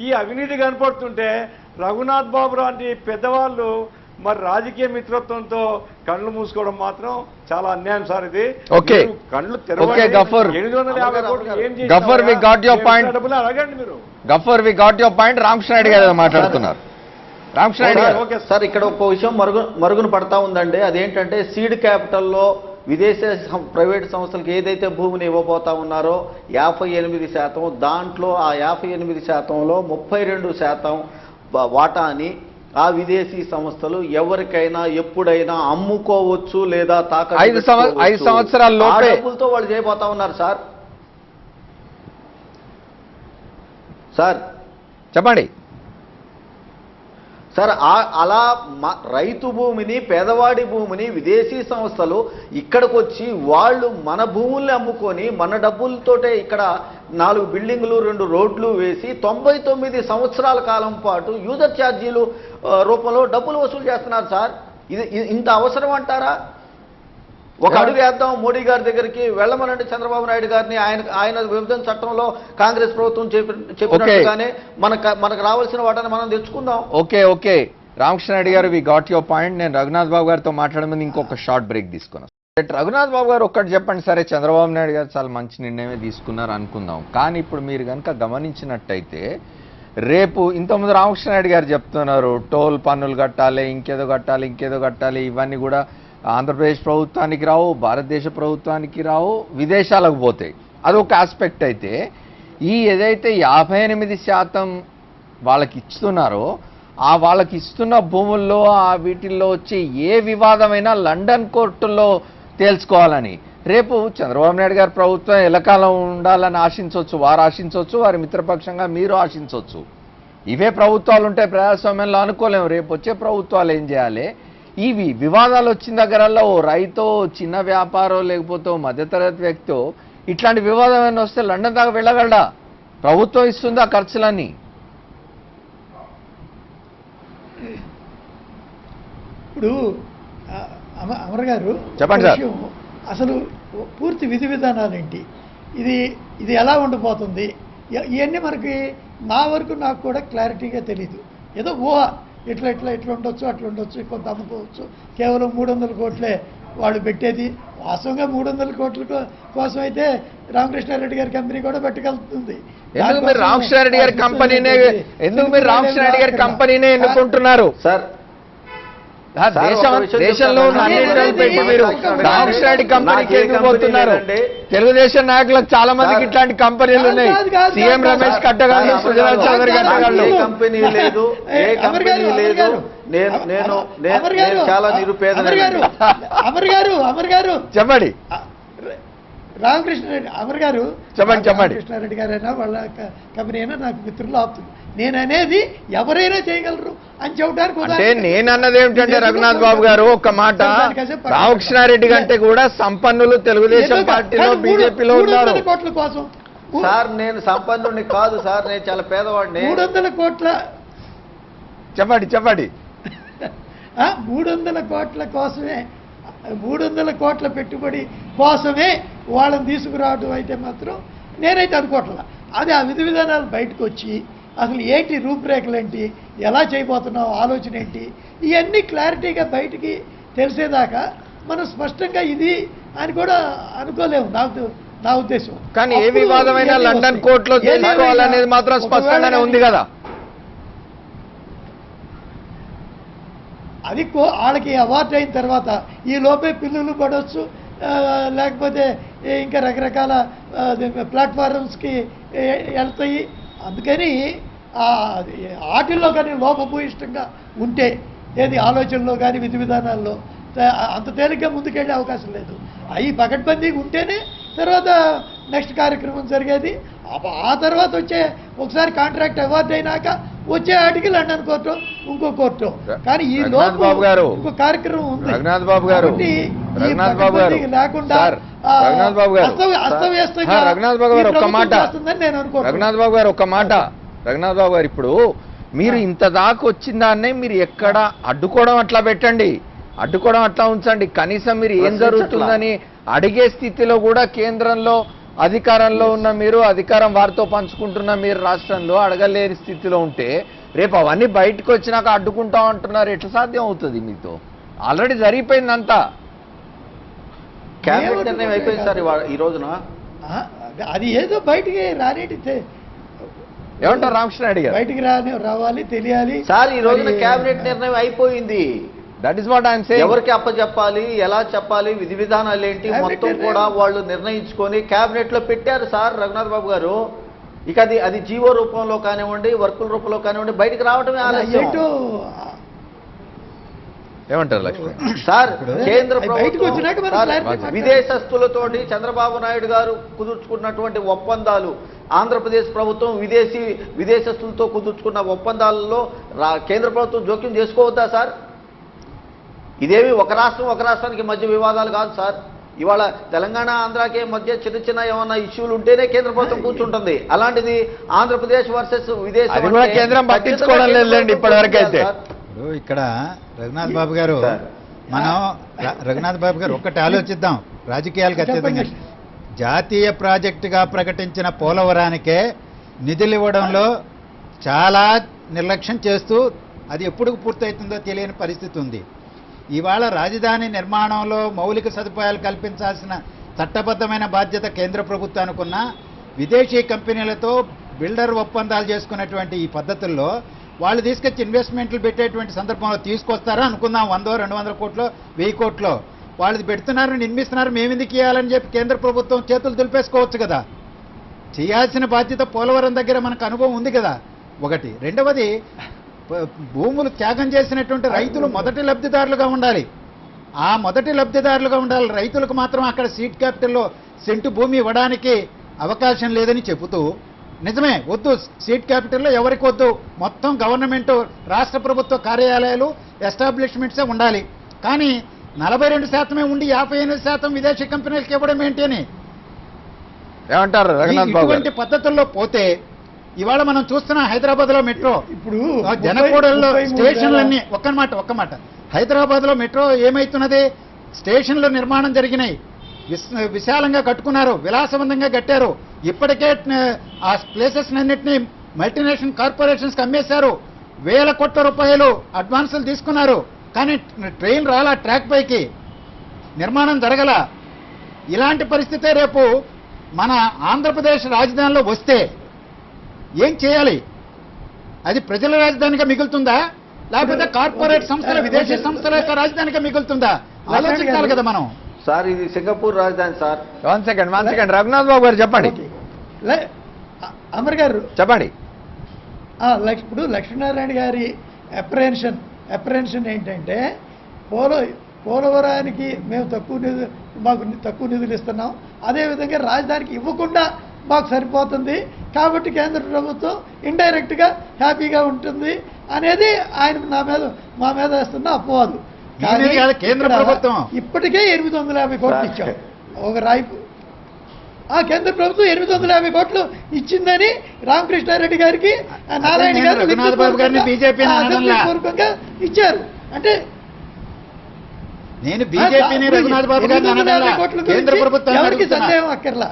[SPEAKER 6] ఈ అవినీతి కనపడుతుంటే రఘునాథ్ బాబు లాంటి పెద్దవాళ్ళు మరి రాజకీయ మిత్రత్వంతో కళ్ళు మూసుకోవడం మాత్రం చాలా అన్యాయం సార్. ఇది
[SPEAKER 1] ఓకే.
[SPEAKER 6] మీరు కళ్ళు
[SPEAKER 1] ఓకే,
[SPEAKER 6] తెరవండి.
[SPEAKER 1] గఫూర్.
[SPEAKER 6] 750 కోట్లు ఏం చేసినా
[SPEAKER 1] గఫూర్, we got your
[SPEAKER 6] ఏం
[SPEAKER 1] point.
[SPEAKER 6] డబ్బులు అడగండి మీరు.
[SPEAKER 1] Gaffar we got your point. Ramakrishna Reddy garu ఏదో మాట్లాడుతున్నారు. రామకృష్ణ రెడ్డి గారు.
[SPEAKER 6] ఓకే
[SPEAKER 5] సార్ ఇక్కడ ఒక విషయం మరుగున పడతా ఉందండి. అదేంటంటే సీడ్ క్యాపిటల్లో విదేశీ ప్రైవేట్ సంస్థలకు ఏదైతే భూమిని ఇవ్వబోతా ఉన్నారో 58%, దాంట్లో ఆ 58%లో 32% వాటాని ఆ విదేశీ సంస్థలు ఎవరికైనా ఎప్పుడైనా అమ్ముకోవచ్చు లేదా
[SPEAKER 1] ఐదు సంవత్సరాల లోపే
[SPEAKER 5] డబ్బులతో వాళ్ళు చేయబోతా ఉన్నారు సార్. సార్
[SPEAKER 1] చెప్పండి
[SPEAKER 5] సార్ అలా రైతు భూమిని, పేదవాడి భూమిని విదేశీ సంస్థలు ఇక్కడికి వచ్చి వాళ్ళు మన భూముల్ని అమ్ముకొని మన డబ్బులతోటే ఇక్కడ 4 బిల్డింగులు 2 రోడ్లు వేసి 99 సంవత్సరాల కాలం పాటు యూజర్ ఛార్జీలు రూపంలో డబ్బులు వసూలు చేస్తున్నారు సార్. ఇది ఇంత అవసరం అంటారా? ఒక అడుగు వేద్దాం మోడీ గారి దగ్గరికి వెళ్ళమనండి చంద్రబాబు నాయుడు గారిని. ఆయన విభజన చట్టంలో కాంగ్రెస్ ప్రభుత్వం చెప్పినట్టుగానే మనకు రావాల్సిన వాటిని మనం తెచ్చుకుందాం.
[SPEAKER 1] ఓకే రామకృష్ణ రెడ్డి గారు, వి గాట్ యువర్ పాయింట్. నేను రఘునాథ్ బాబు గారితో మాట్లాడే ముందు ఇంకొక షార్ట్ బ్రేక్ తీసుకున్నాను. రఘునాథ్ బాబు గారు ఒక్కటి చెప్పండి. సరే, చంద్రబాబు నాయుడు గారు చాలా మంచి నిర్ణయమే తీసుకున్నారు అనుకుందాం, కానీ ఇప్పుడు మీరు కనుక గమనించినట్టయితే రేపు ఇంతకుముందు రామకృష్ణ రెడ్డి గారు చెప్తున్నారు టోల్ పన్నులు కట్టాలి, ఇంకేదో కట్టాలి, ఇవన్నీ కూడా ఆంధ్రప్రదేశ్ ప్రభుత్వానికి రావు, భారతదేశ ప్రభుత్వానికి రావు, విదేశాలకు పోతాయి. అదొక ఆస్పెక్ట్ అయితే, ఈ ఏదైతే 58% వాళ్ళకి ఇస్తున్నారో ఆ వాళ్ళకి ఇస్తున్న భూముల్లో వీటిల్లో వచ్చే ఏ వివాదమైనా లండన్ కోర్టుల్లో తేల్చుకోవాలని రేపు చంద్రబాబు నాయుడు గారి ప్రభుత్వం ఎల్లకాలం ఉండాలని ఆశించవచ్చు, వారు ఆశించవచ్చు, వారి మిత్రపక్షంగా మీరు ఆశించవచ్చు. ఇవే ప్రభుత్వాలు ఉంటే ప్రజాస్వామ్యంలో అనుకోలేము. రేపు వచ్చే ప్రభుత్వాలు ఏం చేయాలి? ఇవి వివాదాలు వచ్చిన దగ్గరల్లో ఓ రైతో, చిన్న వ్యాపారం, లేకపోతే మధ్యతరగతి వ్యక్తో ఇట్లాంటి వివాదం ఏమైనా వస్తే లండన్ దాకా వెళ్ళగలడా? ప్రభుత్వం ఇస్తుందా ఖర్చులన్నీ?
[SPEAKER 7] ఇప్పుడు అమర్ గారు
[SPEAKER 1] చెప్పండి సార్.
[SPEAKER 7] అసలు పూర్తి విధి విధానాలు ఏంటి, ఇది ఎలా ఉండిపోతుంది, ఇవన్నీ మనకి నా వరకు నాకు కూడా క్లారిటీగా తెలీదు. ఏదో ఊహ, ఇట్లా ఉండొచ్చు, అట్లా ఉండొచ్చు, కొంత అమ్ముకోవచ్చు. కేవలం 300 కోట్లే వాళ్ళు పెట్టేది. వాస్తవంగా 300 కోట్ల కోసం అయితే రామకృష్ణారెడ్డి గారి కంపెనీ కూడా పెట్టగలుగుతుంది.
[SPEAKER 1] ఎందుకు మీరు రామకృష్ణారెడ్డి గారి కంపెనీనే ఎన్నుకుంటున్నారు
[SPEAKER 5] సార్?
[SPEAKER 1] దేశంలో మీరు రామకృష్ణారెడ్డి కంపెనీకి ఎందుకు పోతున్నారు? తెలుగుదేశం నాయకులకు చాలా మందికి ఇట్లాంటి కంపెనీలు ఉన్నాయి. సీఎం రమేష్ కట్టగలరు, సుజనా చౌదరి కట్టగలరు.
[SPEAKER 5] నేను చాలా నిరుపేద.
[SPEAKER 7] అమర్ గారు
[SPEAKER 1] చెప్పండి.
[SPEAKER 7] రామకృష్ణారెడ్డి అమర్ గారు
[SPEAKER 1] చెప్పండి.
[SPEAKER 7] రామకృష్ణారెడ్డి గారైనా వాళ్ళ కంపెనీ అయినా నాకు మిత్రులు అవుతుంది. నేను అనేది ఎవరైనా చేయగలరు అని చెప్పడానికి
[SPEAKER 1] అంటే నేనన్నది ఏమిటంటే రఘునాథ్ బాబు గారు ఒక్క మాట, రామకృష్ణారెడ్డి కంటే కూడా సంపన్నులు తెలుగుదేశం పార్టీలో, బీజేపీలో ఉన్నారు.
[SPEAKER 7] 300 కోట్ల కోసం
[SPEAKER 5] సార్ నేను సంపన్నుడిని కాదు సార్, నేను చాలా పేదవాడిని.
[SPEAKER 7] 300 కోట్ల
[SPEAKER 1] చెప్పండి
[SPEAKER 7] 300 కోట్ల కోసమే, 300 కోట్ల పెట్టుబడి కోసమే వాళ్ళని తీసుకురావడం అయితే మాత్రం నేనైతే అనుకోవట్లా. అది ఆ విధి విధానాలు బయటకు వచ్చి అసలు ఏంటి రూపురేఖలు ఏంటి, ఎలా చేయబోతున్నాం, ఆలోచన ఏంటి, ఇవన్నీ క్లారిటీగా బయటికి తెలిసేదాకా మనం స్పష్టంగా ఇది అని కూడా అనుకోలేము నా ఉద్దేశం.
[SPEAKER 1] కానీ ఏ వివాదమైనా లండన్ కోర్టులో తెలుసుకోవాలనేది మాత్రం స్పష్టంగానే ఉంది కదా.
[SPEAKER 7] అది వాళ్ళకి అవార్డు అయిన తర్వాత ఈ లోపే పిల్లులు పడవచ్చు, లేకపోతే ఇంకా రకరకాల ప్లాట్ఫారమ్స్కి వెళ్తాయి. అందుకని వాటిల్లో కానీ లోపభూయిష్టంగా ఉంటే, ఏది ఆలోచనలో కానీ విధి విధానాల్లో అంత తేలిగ్గా ముందుకెళ్ళే అవకాశం లేదు. అవి పకడ్బందీగా ఉంటేనే తర్వాత నెక్స్ట్ కార్యక్రమం జరిగేది. ఆ తర్వాత వచ్చే ఒకసారి కాంట్రాక్ట్ అవార్డు అయినాక వచ్చే వాటికి లండన్ కోర్టు, ఇంకో కోర్టు. కానీ ఈ లోపు ఇంకో కార్యక్రమం ఉంది.
[SPEAKER 1] రఘునాథ్ బాబు గారు, రఘునాథ్ బాబు గారు,
[SPEAKER 7] లేకుండా
[SPEAKER 1] సార్, రఘునాథ్ బాబు గారు,
[SPEAKER 7] అస్తవ్యస్తంగా
[SPEAKER 1] రఘునాథ్ బాబు గారు
[SPEAKER 7] ఈ
[SPEAKER 1] ఒక్క
[SPEAKER 7] ప్రభుత్వం
[SPEAKER 1] మాట,
[SPEAKER 7] చేస్తుందని నేను అనుకోను.
[SPEAKER 1] రఘునాథ్ బాబు గారు ఒక్క మాట, రఘునాథ్ బాబు గారు, ఇప్పుడు మీరు ఇంత దాకా వచ్చిన దాన్నే మీరు ఎక్కడ అడ్డుకోవడం అట్లా పెట్టండి, అడ్డుకోవడం అట్లా ఉంచండి. కనీసం మీరు ఏం జరుగుతుందని అడిగే స్థితిలో కూడా కేంద్రంలో అధికారంలో ఉన్న మీరు, అధికారం వారితో పంచుకుంటున్న మీరు రాష్ట్రంలో అడగలేని స్థితిలో ఉంటే రేపు అవన్నీ బయటకు వచ్చినాక అడ్డుకుంటాం అంటున్నారు. ఎట్లా సాధ్యం అవుతుంది మీతో? ఆల్రెడీ జరిగిపోయిందంతా.
[SPEAKER 5] క్యాబినెట్ నిర్ణయం అయిపోయింది సార్ ఈ రోజున.
[SPEAKER 7] అది ఏదో బయటికి రానేటి
[SPEAKER 1] ఏమంటారు రామకృష్ణ గారు?
[SPEAKER 7] బయటికి రావాలి, తెలియాలి
[SPEAKER 5] సార్ ఈ రోజున క్యాబినెట్ నిర్ణయం అయిపోయింది.
[SPEAKER 1] That is what I'm saying.
[SPEAKER 5] ఎవరికి అప్పచెప్పాలి, ఎలా చెప్పాలి, విధి విధానాలు ఏంటి మొత్తం కూడా వాళ్ళు నిర్ణయించుకొని క్యాబినెట్ లో పెట్టారు సార్ రఘునాథ్ బాబు గారు. ఇక అది జీవో రూపంలో కానివ్వండి, వర్కుల రూపంలో కానివ్వండి, బయటికి రావడమే ఆలస్యం.
[SPEAKER 1] ఏమంటారు లక్ష్మి?
[SPEAKER 5] సార్ కేంద్ర
[SPEAKER 7] బయటకు వచ్చినాక మనం
[SPEAKER 5] ప్రభుత్వం
[SPEAKER 7] clarity మాట్లాడాలి.
[SPEAKER 5] విదేశస్తులతోటి చంద్రబాబు నాయుడు గారు కుదుర్చుకున్నటువంటి ఒప్పందాలు, ఆంధ్రప్రదేశ్ ప్రభుత్వం విదేశస్తులతో కుదుర్చుకున్న ఒప్పందాలలో కేంద్ర ప్రభుత్వం జోక్యం చేసుకోవద్దా సార్? ఇదేమి ఒక రాష్ట్రానికి మధ్య వివాదాలు కాదు సార్. ఇవాళ తెలంగాణ ఆంధ్రాకి మధ్య చిన్న ఏమన్నా ఇష్యూలు ఉంటేనే కేంద్ర ప్రభుత్వం కూర్చుంటుంది. అలాంటిది ఆంధ్రప్రదేశ్ వర్సెస్ విదేశం
[SPEAKER 1] అది కూడా కేంద్రం పట్టించుకోవడం లేదండి ఇప్పటివరకు అయితే.
[SPEAKER 4] ఇప్పుడు ఇక్కడ రఘునాథ్ బాబు గారు, మనం రఘునాథ్ బాబు గారు ఒక్కటి ఆలోచిద్దాం రాజకీయాలకు అతీతంగా. జాతీయ ప్రాజెక్టుగా ప్రకటించిన పోలవరానికే నిధులు ఇవ్వడంలో చాలా నిర్లక్ష్యం చేస్తూ అది ఎప్పుడు పూర్తవుతుందో తెలియని పరిస్థితి ఉంది. ఇవాళ రాజధాని నిర్మాణంలో మౌలిక సదుపాయాలు కల్పించాల్సిన చట్టబద్ధమైన బాధ్యత కేంద్ర ప్రభుత్వానికి ఉన్న, విదేశీ కంపెనీలతో బిల్డర్ ఒప్పందాలు చేసుకున్నటువంటి ఈ పద్ధతుల్లో వాళ్ళు తీసుకొచ్చి ఇన్వెస్ట్మెంట్లు పెట్టేటువంటి సందర్భంలో తీసుకొస్తారా అనుకుందాం. 100-200 కోట్లు 1000 కోట్లు వాళ్ళు పెడుతున్నారు, నిర్మిస్తున్నారు, మేమెందుకు ఇవ్వాలని చెప్పి కేంద్ర ప్రభుత్వం చేతులు దులిపేసుకోవచ్చు కదా. చేయాల్సిన బాధ్యత పోలవరం దగ్గర మనకు అనుభవం ఉంది కదా. ఒకటి. రెండవది, భూములు త్యాగం చేసినటువంటి రైతులు మొదటి లబ్ధిదారులుగా ఉండాలి. ఆ మొదటి లబ్ధిదారులుగా ఉండాలి. రైతులకు మాత్రం అక్కడ సీడ్ క్యాపిటల్లో సెంటు భూమి ఇవ్వడానికి అవకాశం లేదని చెబుతూ, నిజమే వద్దు సీడ్ క్యాపిటల్లో ఎవరికి వద్దు, మొత్తం గవర్నమెంట్ రాష్ట్ర ప్రభుత్వ కార్యాలయాలు ఎస్టాబ్లిష్మెంట్సే ఉండాలి. కానీ 42% ఉండి 58% విదేశీ కంపెనీలకు ఇవ్వడం ఏంటి అని
[SPEAKER 1] ఏమంటారు రఘునాథ్ బాబు?
[SPEAKER 4] ఇటువంటి పద్ధతుల్లో పోతే ఇవాళ మనం చూస్తున్న హైదరాబాద్లో మెట్రో,
[SPEAKER 7] ఇప్పుడు
[SPEAKER 4] జనకోడల్లో స్టేషన్లన్నీ ఒక్క మాట హైదరాబాద్లో మెట్రో ఏమైతున్నది? స్టేషన్ల నిర్మాణం జరిగినాయి, విశాలంగా కట్టుకున్నారు, విలాసవంతంగా కట్టారు. ఇప్పటికే ఆ ప్లేసెస్ అన్నింటినీ మల్టీనేషనల్ కార్పొరేషన్స్కి అమ్మేశారు. 1000 కోట్ల రూపాయలు అడ్వాన్సులు తీసుకున్నారు. కానీ ట్రైన్ రాలా, ట్రాక్ పైకి నిర్మాణం జరగల. ఇలాంటి పరిస్థితే రేపు మన ఆంధ్రప్రదేశ్ రాజధానిలో వస్తే ఏం చేయాలి? అది ప్రజల రాజధానిగా మిగులుతుందా, లేకపోతే కార్పొరేట్ సంస్థల, విదేశీ సంస్థల యొక్క రాజధానిగా మిగులుతుందా? ఆలోచించాలి కదా మనం.
[SPEAKER 5] సార్ ఇది సింగపూర్ రాజధాని సార్.
[SPEAKER 1] వన్ సెకండ్ రఘునాథ్ బాబు గారు చెప్పండి.
[SPEAKER 7] అమర్ గారు
[SPEAKER 1] చెప్పండి.
[SPEAKER 7] ఇప్పుడు లక్ష్మీనారాయణ గారి అప్రహెన్షన్ ఏంటంటే పోలవరానికి మేము మాకు తక్కువ నిధులు ఇస్తున్నాం, అదేవిధంగా రాజధానికి ఇవ్వకుండా మాకు సరిపోతుంది కాబట్టి కేంద్ర ప్రభుత్వం ఇండైరెక్ట్గా హ్యాపీగా ఉంటుంది అనేది ఆయన మా మీద వేస్తున్న అపవాదు.
[SPEAKER 4] కేంద్ర ప్రభుత్వం
[SPEAKER 7] ఇప్పటికే 850 కోట్లు ఇచ్చాం ఒక రాయిపు. కేంద్ర ప్రభుత్వం 850 కోట్లు ఇచ్చిందని రామకృష్ణారెడ్డి గారికి, నారాయణ గారు పూర్వకంగా ఇచ్చారు. అంటే
[SPEAKER 4] నేను బీజేపీని రఘునాథ్ బాబు గారిని కేంద్ర ప్రభుత్వం
[SPEAKER 7] ఎవరికి సందేహం అక్కర్లా.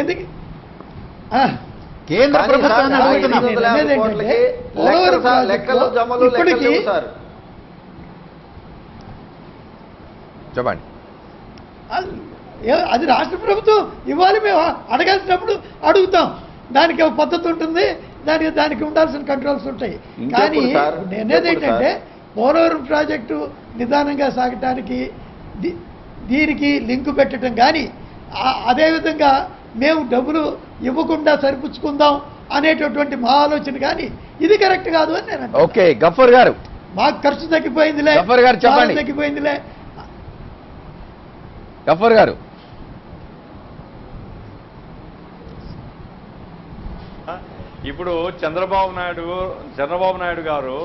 [SPEAKER 7] ఎందుకు
[SPEAKER 4] కేంద్ర ప్రభుత్వాన్ని అడుగుతున్నాం.
[SPEAKER 7] ఇప్పటికీ
[SPEAKER 1] చెప్పండి.
[SPEAKER 7] అది రాష్ట్ర ప్రభుత్వం ఇవ్వాలి, మేము అడగాల్సినప్పుడు అడుగుతాం. దానికి ఒక పద్ధతి ఉంటుంది, దానికి ఉండాల్సిన కంట్రోల్స్ ఉంటాయి. కానీ నేనేది ఏంటంటే పోలవరం ప్రాజెక్టు నిదానంగా సాగటానికి దీనికి లింకు పెట్టడం కానీ, అదేవిధంగా మేము డబ్బులు ఇవ్వకుండా సరిపుచ్చుకుందాం అనేటటువంటి మా ఆలోచన కానీ ఇది కరెక్ట్ కాదు అని నేను.
[SPEAKER 1] ఓకే గఫూర్ గారు,
[SPEAKER 7] మాకు ఖర్చు తగ్గిపోయిందిలే,
[SPEAKER 1] గఫూర్ గారు చెప్పండి.
[SPEAKER 7] తగ్గిపోయిందిలే.
[SPEAKER 1] గఫూర్ గారు,
[SPEAKER 6] ఇప్పుడు చంద్రబాబు నాయుడు గారు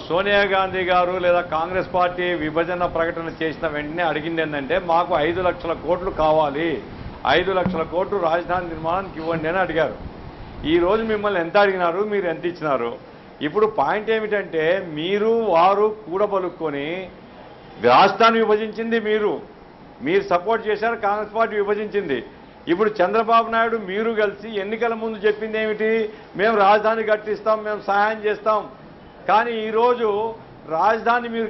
[SPEAKER 6] సోనియా గాంధీ గారు లేదా కాంగ్రెస్ పార్టీ విభజన ప్రకటన చేసిన వెంటనే అడిగింది ఏంటంటే మాకు 5 లక్షల కోట్లు కావాలి, 5 లక్షల కోట్లు రాజధాని నిర్మాణానికి ఇవ్వండి అని అడిగారు. ఈరోజు మిమ్మల్ని ఎంత అడిగినారు, మీరు ఎంత ఇచ్చినారు? ఇప్పుడు పాయింట్ ఏమిటంటే మీరు వారు కూడబలుక్కొని రాష్ట్రాన్ని విభజించింది మీరు సపోర్ట్ చేశారు, కాంగ్రెస్ పార్టీ విభజించింది. ఇప్పుడు చంద్రబాబు నాయుడు మీరు కలిసి ఎన్నికల ముందు చెప్పింది ఏమిటి? మేము రాజధాని కట్టిస్తాం, మేము సహాయం చేస్తాం. కానీ ఈరోజు రాజధాని మీరు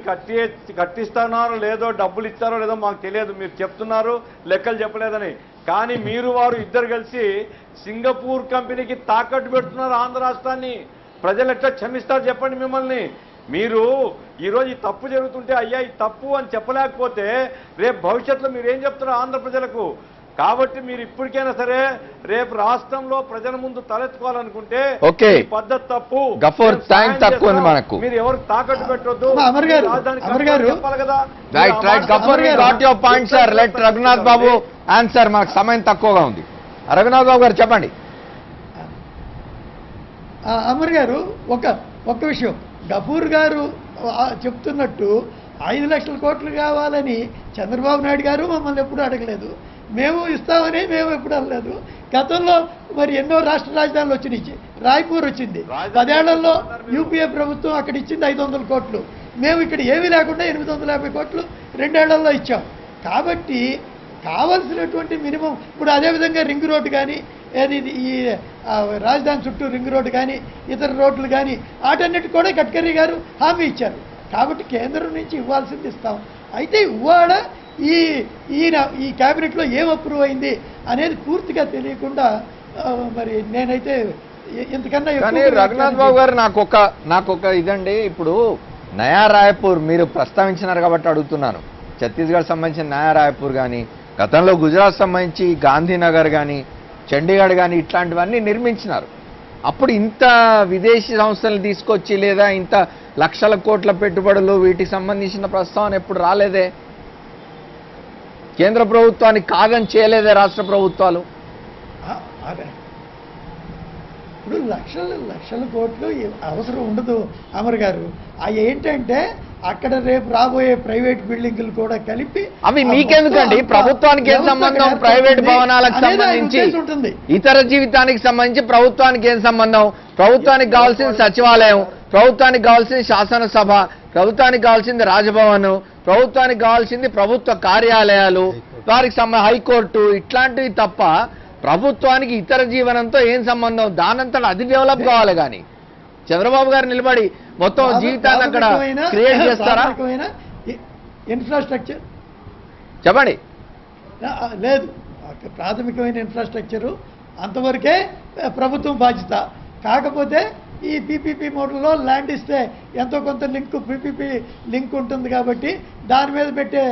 [SPEAKER 6] కట్టిస్తున్నారో లేదో, డబ్బులు ఇస్తారో లేదో మాకు తెలియదు. మీరు చెప్తున్నారు లెక్కలు చెప్పలేదని. కానీ మీరు వారు ఇద్దరు కలిసి సింగపూర్ కంపెనీకి తాకట్టు పెడుతున్నారు ఆంధ్ర రాష్ట్రాన్ని. ప్రజలు ఎట్లా క్షమిస్తారు చెప్పండి మిమ్మల్ని? మీరు ఈరోజు ఈ తప్పు జరుగుతుంటే అయ్యా ఈ తప్పు అని చెప్పలేకపోతే రేపు భవిష్యత్తులో మీరు ఏం చెప్తారు ఆంధ్ర ప్రజలకు? కాబట్టి మీరు ఇప్పటికైనా సరే రేపు రాష్ట్రంలో ప్రజల ముందు తలెత్తుకోవాలనుకుంటే
[SPEAKER 1] ఓకే,
[SPEAKER 6] ఈ పద్ధతి తప్పు.
[SPEAKER 1] గఫూర్ టైం తక్కువ ఉంది మనకు.
[SPEAKER 6] మీరు ఎవరు తాకట్టు పెట్టొద్దు.
[SPEAKER 7] అమర్ గారు,
[SPEAKER 6] రాజధాని
[SPEAKER 7] అమర్ గారు,
[SPEAKER 6] చెప్పాలి కదా.
[SPEAKER 1] Right Gafoor, got your point sir. Let Raghunath Babu answer. మనకు సమయం తక్కువగా ఉంది. రఘునాథ్ బాబు గారు చెప్పండి.
[SPEAKER 7] అమర్ గారు, ఒక్క విషయం, గఫూర్ గారు చెప్తున్నట్టు 5 లక్షల కోట్లు కావాలని చంద్రబాబు నాయుడు గారు మమ్మల్ని ఎప్పుడూ అడగలేదు, మేము ఇస్తామని మేము ఎప్పుడు అనలేదు. గతంలో మరి ఎన్నో రాష్ట్ర రాజధానులు వచ్చినాయి. రాయ్పూర్ వచ్చింది, 10 ఏళ్లలో యూపీఏ ప్రభుత్వం అక్కడ ఇచ్చింది 500 కోట్లు. మేము ఇక్కడ ఏమీ లేకుండా 850 కోట్లు 2 ఏళ్లలో ఇచ్చాం. కాబట్టి కావలసినటువంటి మినిమం ఇప్పుడు అదేవిధంగా రింగ్ రోడ్డు కానీ, ఏది ఈ రాజధాని చుట్టూ రింగ్ రోడ్డు కానీ, ఇతర రోడ్లు కానీ, వాటన్నిటి కూడా గడ్కరీ గారు హామీ ఇచ్చారు. కాబట్టి కేంద్రం నుంచి ఇవ్వాల్సింది ఇస్తాం. అయితే ఇవాళ ఈ క్యాబినెట్లో ఏం అప్రూవ్ అయింది అనేది పూర్తిగా తెలియకుండా మరి నేనైతే ఇంతకన్నా
[SPEAKER 1] కానీ రఘునాథ్ బాబు గారు నాకొక ఇదండి. ఇప్పుడు నయా రాయపూర్ మీరు ప్రస్తావించినారు కాబట్టి అడుగుతున్నాను. ఛత్తీస్గఢ్ సంబంధించిన నయా రాయపూర్ కానీ, గతంలో గుజరాత్ సంబంధించి గాంధీనగర్ కానీ, చండీగఢ్ కానీ ఇట్లాంటివన్నీ నిర్మించినారు. అప్పుడు ఇంత విదేశీ సంస్థలు తీసుకొచ్చి లేదా ఇంత లక్షల కోట్ల పెట్టుబడులు వీటికి సంబంధించిన ప్రస్తావన ఎప్పుడు రాలేదే. కేంద్ర ప్రభుత్వానికి కాదని చేయలేదే రాష్ట్ర ప్రభుత్వాలు.
[SPEAKER 7] ఇప్పుడు లక్షల కోట్లు అవసరం ఉండదు అమర్ గారు. అవి ఏంటంటే అక్కడ రేపు రాబోయే ప్రైవేట్ బిల్డింగులు కూడా కలిపి
[SPEAKER 1] అవి మీకెందుకండి? ప్రభుత్వానికి ఏం సంబంధం? ప్రైవేట్ భవనాలకు సంబంధించి ఇతర జీవితానికి సంబంధించి ప్రభుత్వానికి ఏం సంబంధం? ప్రభుత్వానికి కావాల్సింది సచివాలయం, ప్రభుత్వానికి కావాల్సింది శాసనసభ, ప్రభుత్వానికి కావాల్సింది రాజభవన్, ప్రభుత్వానికి కావాల్సింది ప్రభుత్వ కార్యాలయాలు, వారికి హైకోర్టు, ఇట్లాంటివి తప్ప ప్రభుత్వానికి ఇతర జీవనంతో ఏం సంబంధం? దానంతటా అది డెవలప్ కావాలి. కానీ చంద్రబాబు గారు నిలబడి మొత్తం జీవితాన్ని అక్కడ క్రియేట్ చేస్తారా?
[SPEAKER 7] ఇన్ఫ్రాస్ట్రక్చర్
[SPEAKER 1] చెప్పండి.
[SPEAKER 7] లేదు, ప్రాథమికమైన ఇన్ఫ్రాస్ట్రక్చరు అంతవరకే ప్రభుత్వం బాధ్యత. కాకపోతే ఈ పీపీపీ మోడల్లో ల్యాండ్ ఇస్తే ఎంతో కొంత పీపీపీ లింక్ ఉంటుంది కాబట్టి దాని మీద పెట్టే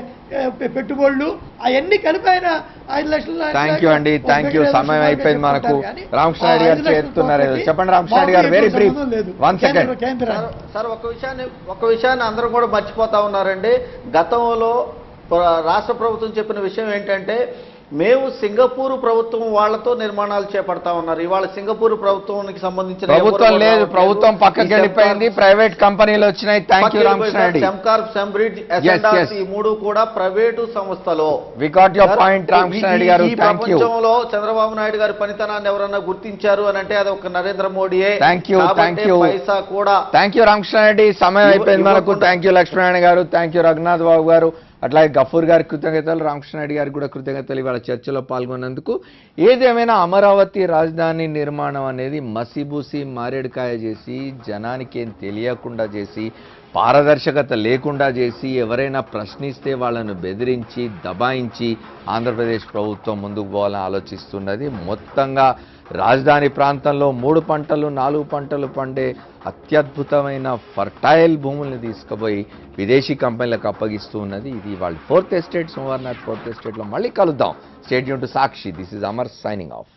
[SPEAKER 7] పెట్టుబడులు అవన్నీ కలిపి ఆయన 5 లక్షలు.
[SPEAKER 1] థ్యాంక్ యూ అండి, థ్యాంక్ యూ. సమయం అయిపోయింది మనకు. రామకృష్ణ గారు చేస్తున్నారు. చెప్పండి రామకృష్ణ గారు, వెరీ బ్రీఫ్. 1 సెకండ్
[SPEAKER 5] సార్, ఒక విషయాన్ని అందరూ కూడా మర్చిపోతా ఉన్నారండి. గతంలో రాష్ట్ర ప్రభుత్వం చెప్పిన విషయం ఏంటంటే మేము సింగపూర్ ప్రభుత్వం వాళ్ళతో నిర్మాణాలు చేపడతా ఉన్నారు. ఇవాళ సింగపూర్ ప్రభుత్వానికి సంబంధించిన
[SPEAKER 1] ప్రభుత్వం లేదు, ప్రభుత్వం పక్కకి వెళ్ళిపోయింది, ప్రైవేట్ కంపెనీలు వచ్చినాయి. Thank you Ramakrishna Reddy.
[SPEAKER 5] Sembcorp, Sembridge, SNRC ఈ 3 కూడా ప్రైవేటు సంస్థలు.
[SPEAKER 1] We got your point Ramakrishna Reddy garu.
[SPEAKER 5] ఈ ప్రపంచంలో చంద్రబాబు నాయుడు గారి పనితనాన్ని ఎవరన్నా గుర్తించారు అని అంటే అది ఒక నరేంద్ర మోడీయే.
[SPEAKER 1] Thank you, thank you.
[SPEAKER 5] పైసా కూడా.
[SPEAKER 1] Thank you Ramakrishna Reddy. సమయం అయిపోయింది మనకు. థ్యాంక్ యూ లక్ష్మీనారాయణ గారు, థ్యాంక్ యూ రఘునాథ్ బాబు గారు, అట్లాగే గఫూర్ గారికి కృతజ్ఞతలు, రామకృష్ణ రెడ్డి గారికి కూడా కృతజ్ఞతలు ఇవాళ చర్చలో పాల్గొన్నందుకు. ఏదేమైనా అమరావతి రాజధాని నిర్మాణం అనేది మసిబూసి మారేడుకాయ చేసి, జనానికి ఏం తెలియకుండా చేసి, పారదర్శకత లేకుండా చేసి, ఎవరైనా ప్రశ్నిస్తే వాళ్ళను బెదిరించి దబాయించి ఆంధ్రప్రదేశ్ ప్రభుత్వం ముందుకు పోవాలని ఆలోచిస్తున్నది. మొత్తంగా రాజధాని ప్రాంతంలో 3 పంటలు 4 పంటలు పండే అత్యద్భుతమైన ఫర్టైల్ భూముల్ని తీసుకుపోయి విదేశీ కంపెనీలకు అప్పగిస్తూ ఉన్నది. ఇది వాళ్ళ 4th ఎస్టేట్. సోమవారం నాటి 4th ఎస్టేట్లో మళ్ళీ కలుద్దాం. State Yoon to Sakshi. This is Amar signing off.